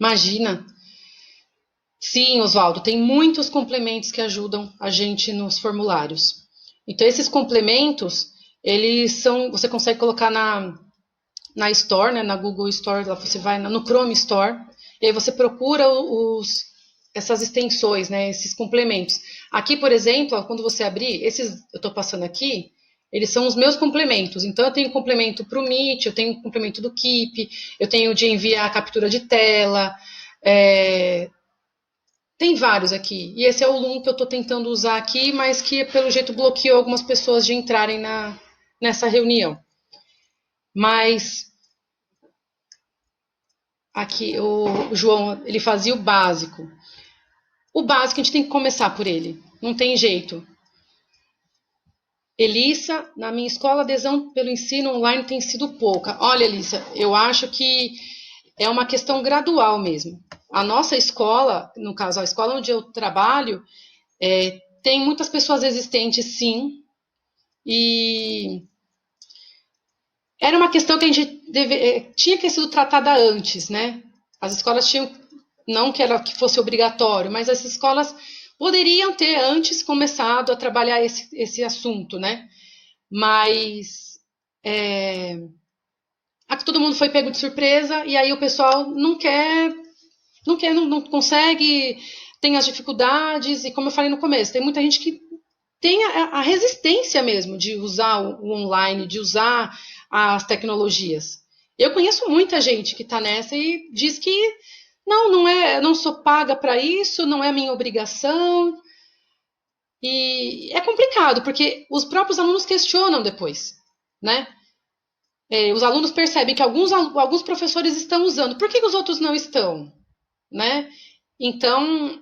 Imagina. Sim, Oswaldo, tem muitos complementos que ajudam a gente nos formulários. Então, esses complementos, eles são. Você consegue colocar na Store, né, na Google Store, lá você vai no Chrome Store, e aí você procura essas extensões, né, esses complementos. Aqui, por exemplo, quando você abrir, esses eu estou passando aqui, eles são os meus complementos. Então, eu tenho complemento para o Meet, eu tenho complemento do Keep, eu tenho de enviar a captura de tela, tem vários aqui. E esse é o Loom que eu estou tentando usar aqui, mas que, pelo jeito, bloqueou algumas pessoas de entrarem nessa reunião. Mas aqui o João, ele fazia o básico. O básico a gente tem que começar por ele, não tem jeito. Elissa, na minha escola, a adesão pelo ensino online tem sido pouca. Olha, Elissa, eu acho que é uma questão gradual mesmo. A nossa escola, no caso, a escola onde eu trabalho, tem muitas pessoas existentes, sim, e era uma questão que a gente tinha que ter sido tratada antes, né? As escolas tinham, não que fosse obrigatório, mas as escolas poderiam ter antes começado a trabalhar esse assunto, né? Mas aqui todo mundo foi pego de surpresa e aí o pessoal não consegue, tem as dificuldades e como eu falei no começo, tem muita gente que tem a resistência mesmo de usar o online, de usar as tecnologias. Eu conheço muita gente que está nessa e diz que não sou paga para isso, não é minha obrigação. E é complicado, porque os próprios alunos questionam depois, né? Os alunos percebem que alguns professores estão usando, por que os outros não estão, né? Então,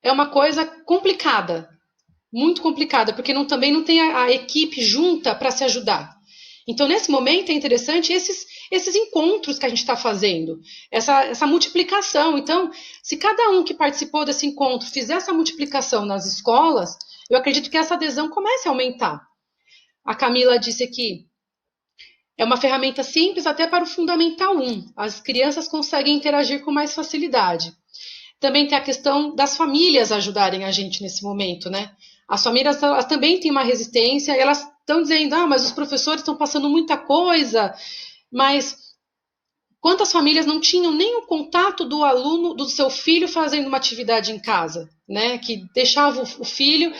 é uma coisa complicada, muito complicada, porque também não tem a equipe junta para se ajudar. Então, nesse momento, é interessante esses encontros que a gente está fazendo, essa multiplicação. Então, se cada um que participou desse encontro fizer essa multiplicação nas escolas, eu acredito que essa adesão comece a aumentar. A Camila disse aqui, é uma ferramenta simples até para o Fundamental 1. As crianças conseguem interagir com mais facilidade. Também tem a questão das famílias ajudarem a gente nesse momento, né? As famílias elas também têm uma resistência, elas estão dizendo, mas os professores estão passando muita coisa, mas quantas famílias não tinham nem o contato do aluno, do seu filho fazendo uma atividade em casa, né? Que deixava o filho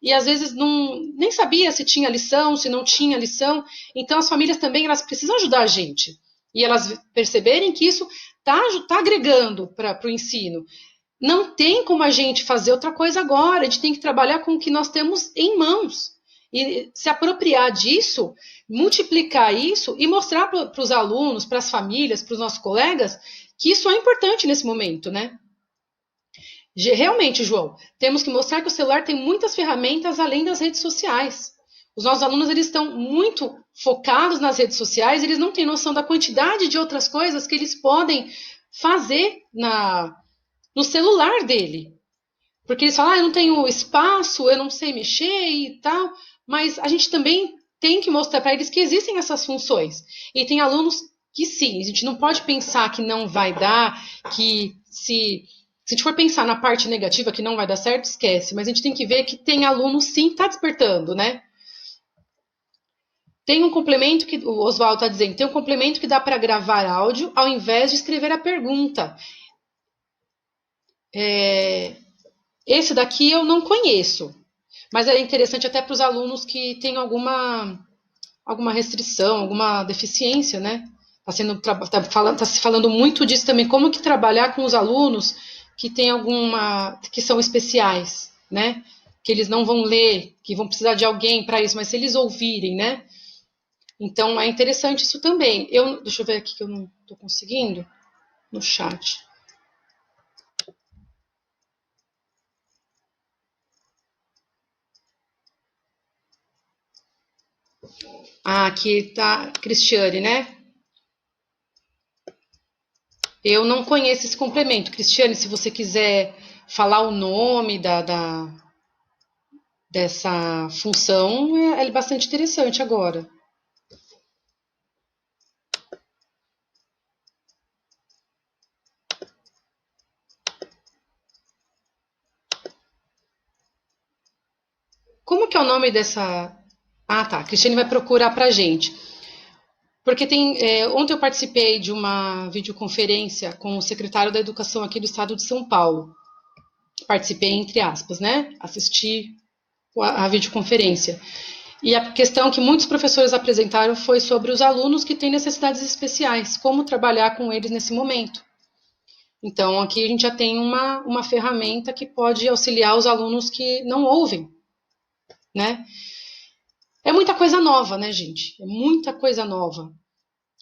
e às vezes nem sabia se tinha lição, se não tinha lição. Então as famílias também elas precisam ajudar a gente e elas perceberem que isso está agregando para o ensino. Não tem como a gente fazer outra coisa agora, a gente tem que trabalhar com o que nós temos em mãos e se apropriar disso, multiplicar isso e mostrar para os alunos, para as famílias, para os nossos colegas que isso é importante nesse momento, né? Realmente, João, temos que mostrar que o celular tem muitas ferramentas além das redes sociais. Os nossos alunos eles estão muito focados nas redes sociais, eles não têm noção da quantidade de outras coisas que eles podem fazer no celular dele. Porque eles falam, eu não tenho espaço, eu não sei mexer e tal, mas a gente também tem que mostrar para eles que existem essas funções. E tem alunos que sim, a gente não pode pensar que não vai dar, que se a gente for pensar na parte negativa que não vai dar certo, esquece. Mas a gente tem que ver que tem aluno sim que está despertando, né? Tem um complemento que o Oswaldo está dizendo, tem um complemento que dá para gravar áudio ao invés de escrever a pergunta. Esse daqui eu não conheço, mas é interessante até para os alunos que têm alguma restrição, alguma deficiência, né? Tá se falando muito disso também, como que trabalhar com os alunos que têm que são especiais, né? Que eles não vão ler, que vão precisar de alguém para isso, mas se eles ouvirem, né? Então é interessante isso também. Deixa eu ver aqui que eu não estou conseguindo no chat. Ah, aqui tá Cristiane, né? Eu não conheço esse complemento. Cristiane, se você quiser falar o nome dessa função, é bastante interessante agora. Como que é o nome dessa... Ah, tá. A Cristiane vai procurar pra gente. Porque ontem eu participei de uma videoconferência com o secretário da Educação aqui do estado de São Paulo. Participei, entre aspas, né? Assisti a videoconferência. E a questão que muitos professores apresentaram foi sobre os alunos que têm necessidades especiais, como trabalhar com eles nesse momento. Então, aqui a gente já tem uma ferramenta que pode auxiliar os alunos que não ouvem, né? É muita coisa nova, né, gente? É muita coisa nova.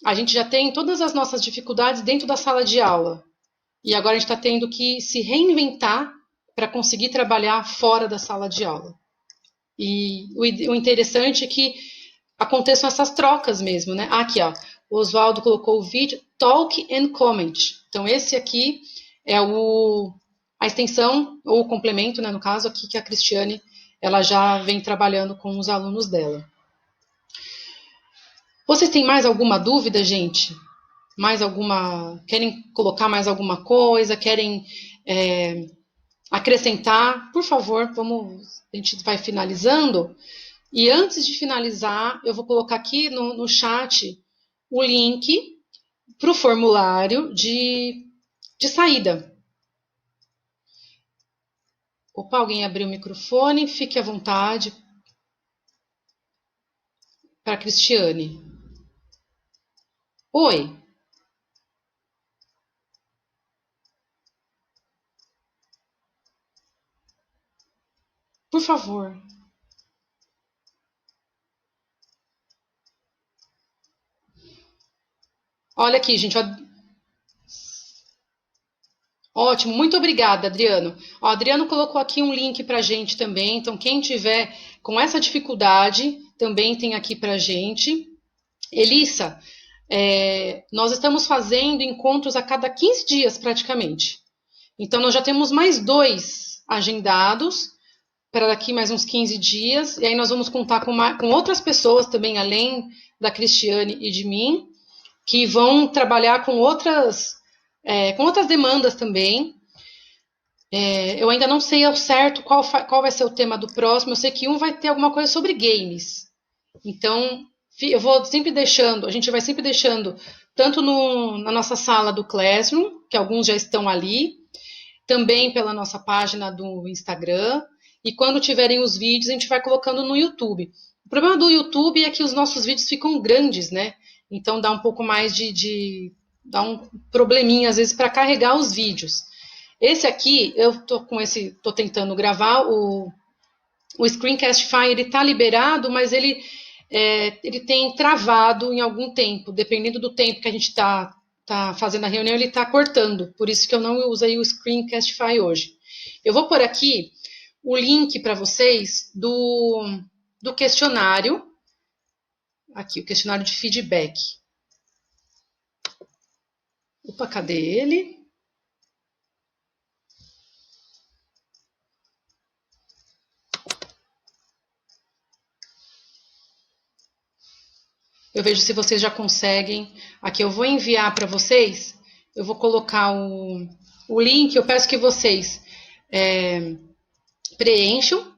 A gente já tem todas as nossas dificuldades dentro da sala de aula. E agora a gente está tendo que se reinventar para conseguir trabalhar fora da sala de aula. E o interessante é que aconteçam essas trocas mesmo, né? Aqui, ó, o Oswaldo colocou o vídeo Talk and Comment. Então, esse aqui é a extensão, ou o complemento, né, no caso, aqui que a Cristiane ela já vem trabalhando com os alunos dela. Vocês têm mais alguma dúvida, gente? Mais alguma. Querem colocar mais alguma coisa? Querem acrescentar? Por favor, a gente vai finalizando. E antes de finalizar, eu vou colocar aqui no chat o link para o formulário de saída. Opa, alguém abriu o microfone, fique à vontade para a Cristiane. Oi, por favor. Olha aqui, gente. Ótimo, muito obrigada, Adriano. O Adriano colocou aqui um link para a gente também. Então, quem tiver com essa dificuldade, também tem aqui para a gente. Elissa, nós estamos fazendo encontros a cada 15 dias praticamente. Então, nós já temos mais 2 agendados para daqui mais uns 15 dias. E aí nós vamos contar com outras pessoas também, além da Cristiane e de mim, que vão trabalhar com outras demandas também. Eu ainda não sei ao certo qual vai ser o tema do próximo. Eu sei que um vai ter alguma coisa sobre games. Então, eu vou sempre deixando, a gente vai sempre deixando, tanto na nossa sala do Classroom, que alguns já estão ali, também pela nossa página do Instagram, e quando tiverem os vídeos, a gente vai colocando no YouTube. O problema do YouTube é que os nossos vídeos ficam grandes, né? Então dá um pouco mais dá um probleminha às vezes para carregar os vídeos. Esse aqui, tô tentando gravar o Screencastify, ele tá liberado, mas ele tem travado em algum tempo, dependendo do tempo que a gente tá fazendo a reunião, ele tá cortando, por isso que eu não usei o Screencastify hoje. Eu vou pôr aqui o link para vocês do questionário, aqui, o questionário de feedback. Opa, cadê ele? Eu vejo se vocês já conseguem. Aqui eu vou enviar para vocês. Eu vou colocar o link. Eu peço que vocês preencham.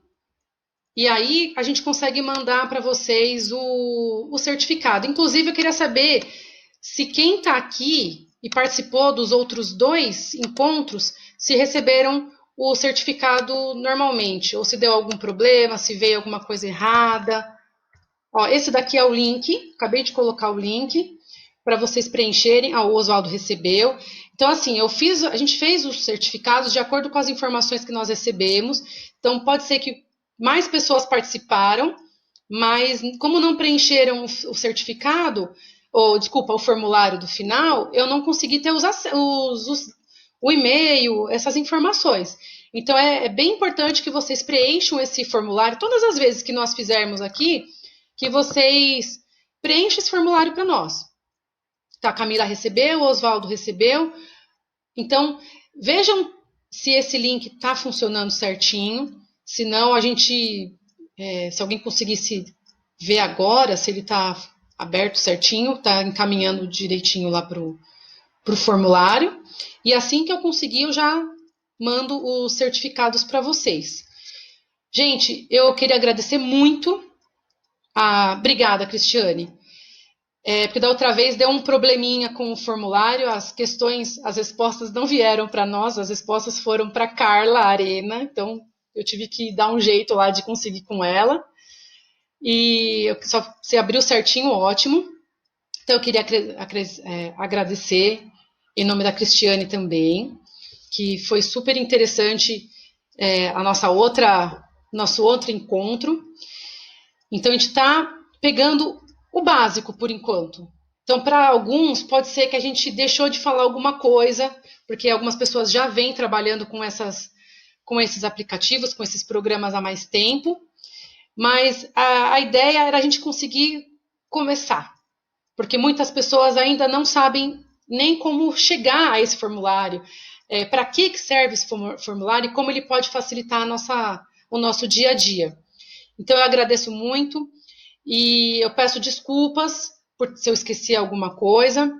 E aí a gente consegue mandar para vocês o certificado. Inclusive, eu queria saber se quem está aqui e participou dos outros 2 encontros, se receberam o certificado normalmente, ou se deu algum problema, se veio alguma coisa errada. Ó, esse daqui é o link, acabei de colocar o link para vocês preencherem. O Oswaldo recebeu. Então, assim, a gente fez os certificados de acordo com as informações que nós recebemos. Então, pode ser que mais pessoas participaram, mas como não preencheram o certificado, ou desculpa, o formulário do final, eu não consegui ter o e-mail, essas informações. Então é bem importante que vocês preencham esse formulário todas as vezes que nós fizermos aqui, que vocês preenchem esse formulário para nós. Tá, a Camila recebeu, o Oswaldo recebeu. Então, vejam se esse link está funcionando certinho. Se não, se alguém conseguisse ver agora, se ele está aberto certinho, está encaminhando direitinho lá para o formulário. E assim que eu conseguir, eu já mando os certificados para vocês. Gente, eu queria agradecer muito. Obrigada, Cristiane. Porque da outra vez deu um probleminha com o formulário, as respostas não vieram para nós, as respostas foram para Carla Arena, então eu tive que dar um jeito lá de conseguir com ela. E você abriu certinho, ótimo. Então eu queria agradecer em nome da Cristiane também, que foi super interessante nosso outro encontro. Então a gente está pegando o básico por enquanto. Então, para alguns, pode ser que a gente deixou de falar alguma coisa, porque algumas pessoas já vêm trabalhando com esses aplicativos, com esses programas há mais tempo, mas a ideia era a gente conseguir começar, porque muitas pessoas ainda não sabem nem como chegar a esse formulário, para que serve esse formulário e como ele pode facilitar o nosso dia a dia. Então, eu agradeço muito. E eu peço desculpas se eu esqueci alguma coisa.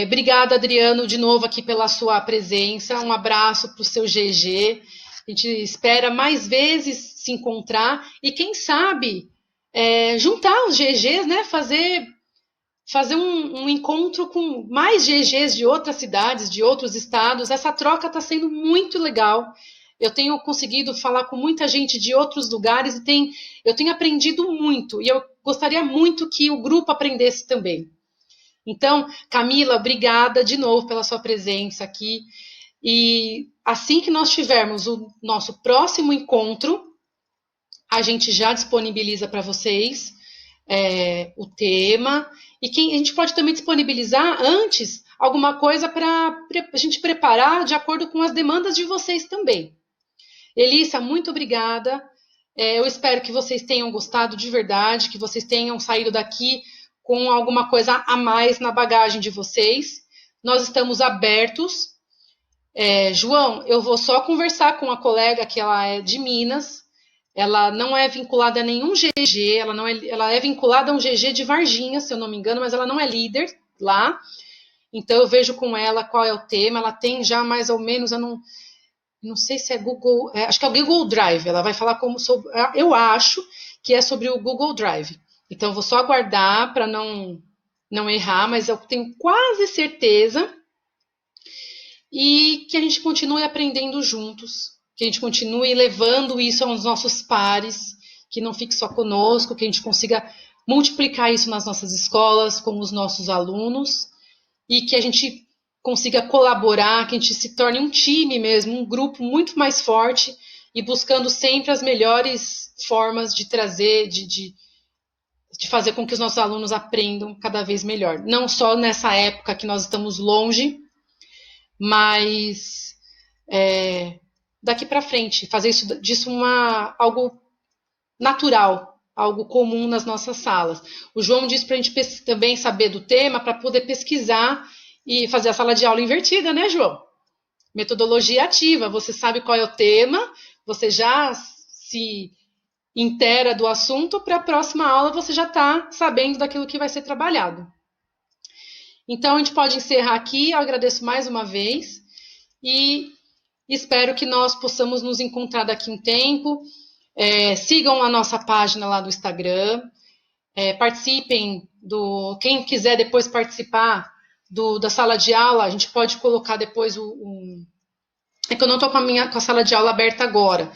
Obrigada, Adriano, de novo aqui pela sua presença. Um abraço para o seu GG. A gente espera mais vezes se encontrar e, quem sabe, juntar os GGs, né? Fazer um encontro com mais GGs de outras cidades, de outros estados. Essa troca está sendo muito legal. Eu tenho conseguido falar com muita gente de outros lugares e eu tenho aprendido muito. E eu gostaria muito que o grupo aprendesse também. Então, Camila, obrigada de novo pela sua presença aqui. E assim que nós tivermos o nosso próximo encontro, a gente já disponibiliza para vocês o tema. E a gente pode também disponibilizar antes alguma coisa para a gente preparar de acordo com as demandas de vocês também. Elissa, muito obrigada. Eu espero que vocês tenham gostado de verdade, que vocês tenham saído daqui com alguma coisa a mais na bagagem de vocês. Nós estamos abertos. João, eu vou só conversar com a colega, que ela é de Minas. Ela não é vinculada a nenhum GG, ela é vinculada a um GG de Varginha, se eu não me engano, mas ela não é líder lá. Então eu vejo com ela qual é o tema. Ela tem já mais ou menos, eu não sei se é Google, acho que é o Google Drive. Ela vai falar eu acho que é sobre o Google Drive. Então, eu vou só aguardar para não errar, mas eu tenho quase certeza. E que a gente continue aprendendo juntos, que a gente continue levando isso aos nossos pares, que não fique só conosco, que a gente consiga multiplicar isso nas nossas escolas, com os nossos alunos, e que a gente consiga colaborar, que a gente se torne um time mesmo, um grupo muito mais forte e buscando sempre as melhores formas de trazer, de fazer com que os nossos alunos aprendam cada vez melhor. Não só nessa época que nós estamos longe, mas daqui para frente, fazer disso algo natural, algo comum nas nossas salas. O João disse para a gente também saber do tema para poder pesquisar e fazer a sala de aula invertida, né, João? Metodologia ativa. Você sabe qual é o tema, você já se inteira do assunto, para a próxima aula você já está sabendo daquilo que vai ser trabalhado. Então, a gente pode encerrar aqui. Eu agradeço mais uma vez e espero que nós possamos nos encontrar daqui a um tempo. Sigam a nossa página lá do Instagram. Participem quem quiser depois participar da sala de aula, a gente pode colocar depois é que eu não estou com a sala de aula aberta agora,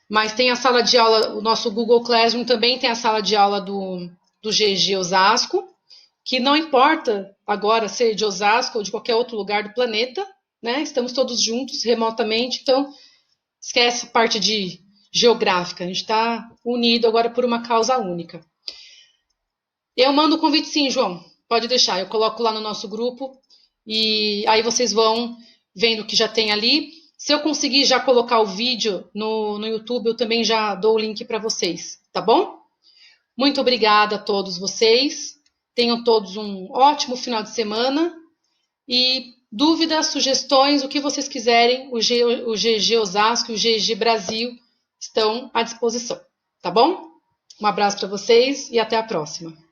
mas tem a sala de aula, o nosso Google Classroom também tem a sala de aula do GG Osasco, que não importa agora ser de Osasco ou de qualquer outro lugar do planeta, né? Estamos todos juntos remotamente, então esquece a parte de geográfica, a gente está unido agora por uma causa única. Eu mando o convite sim, João. Pode deixar, eu coloco lá no nosso grupo e aí vocês vão vendo o que já tem ali. Se eu conseguir já colocar o vídeo no YouTube, eu também já dou o link para vocês, tá bom? Muito obrigada a todos vocês. Tenham todos um ótimo final de semana. E dúvidas, sugestões, o que vocês quiserem, o GG Osasco e o GG Brasil estão à disposição, tá bom? Um abraço para vocês e até a próxima.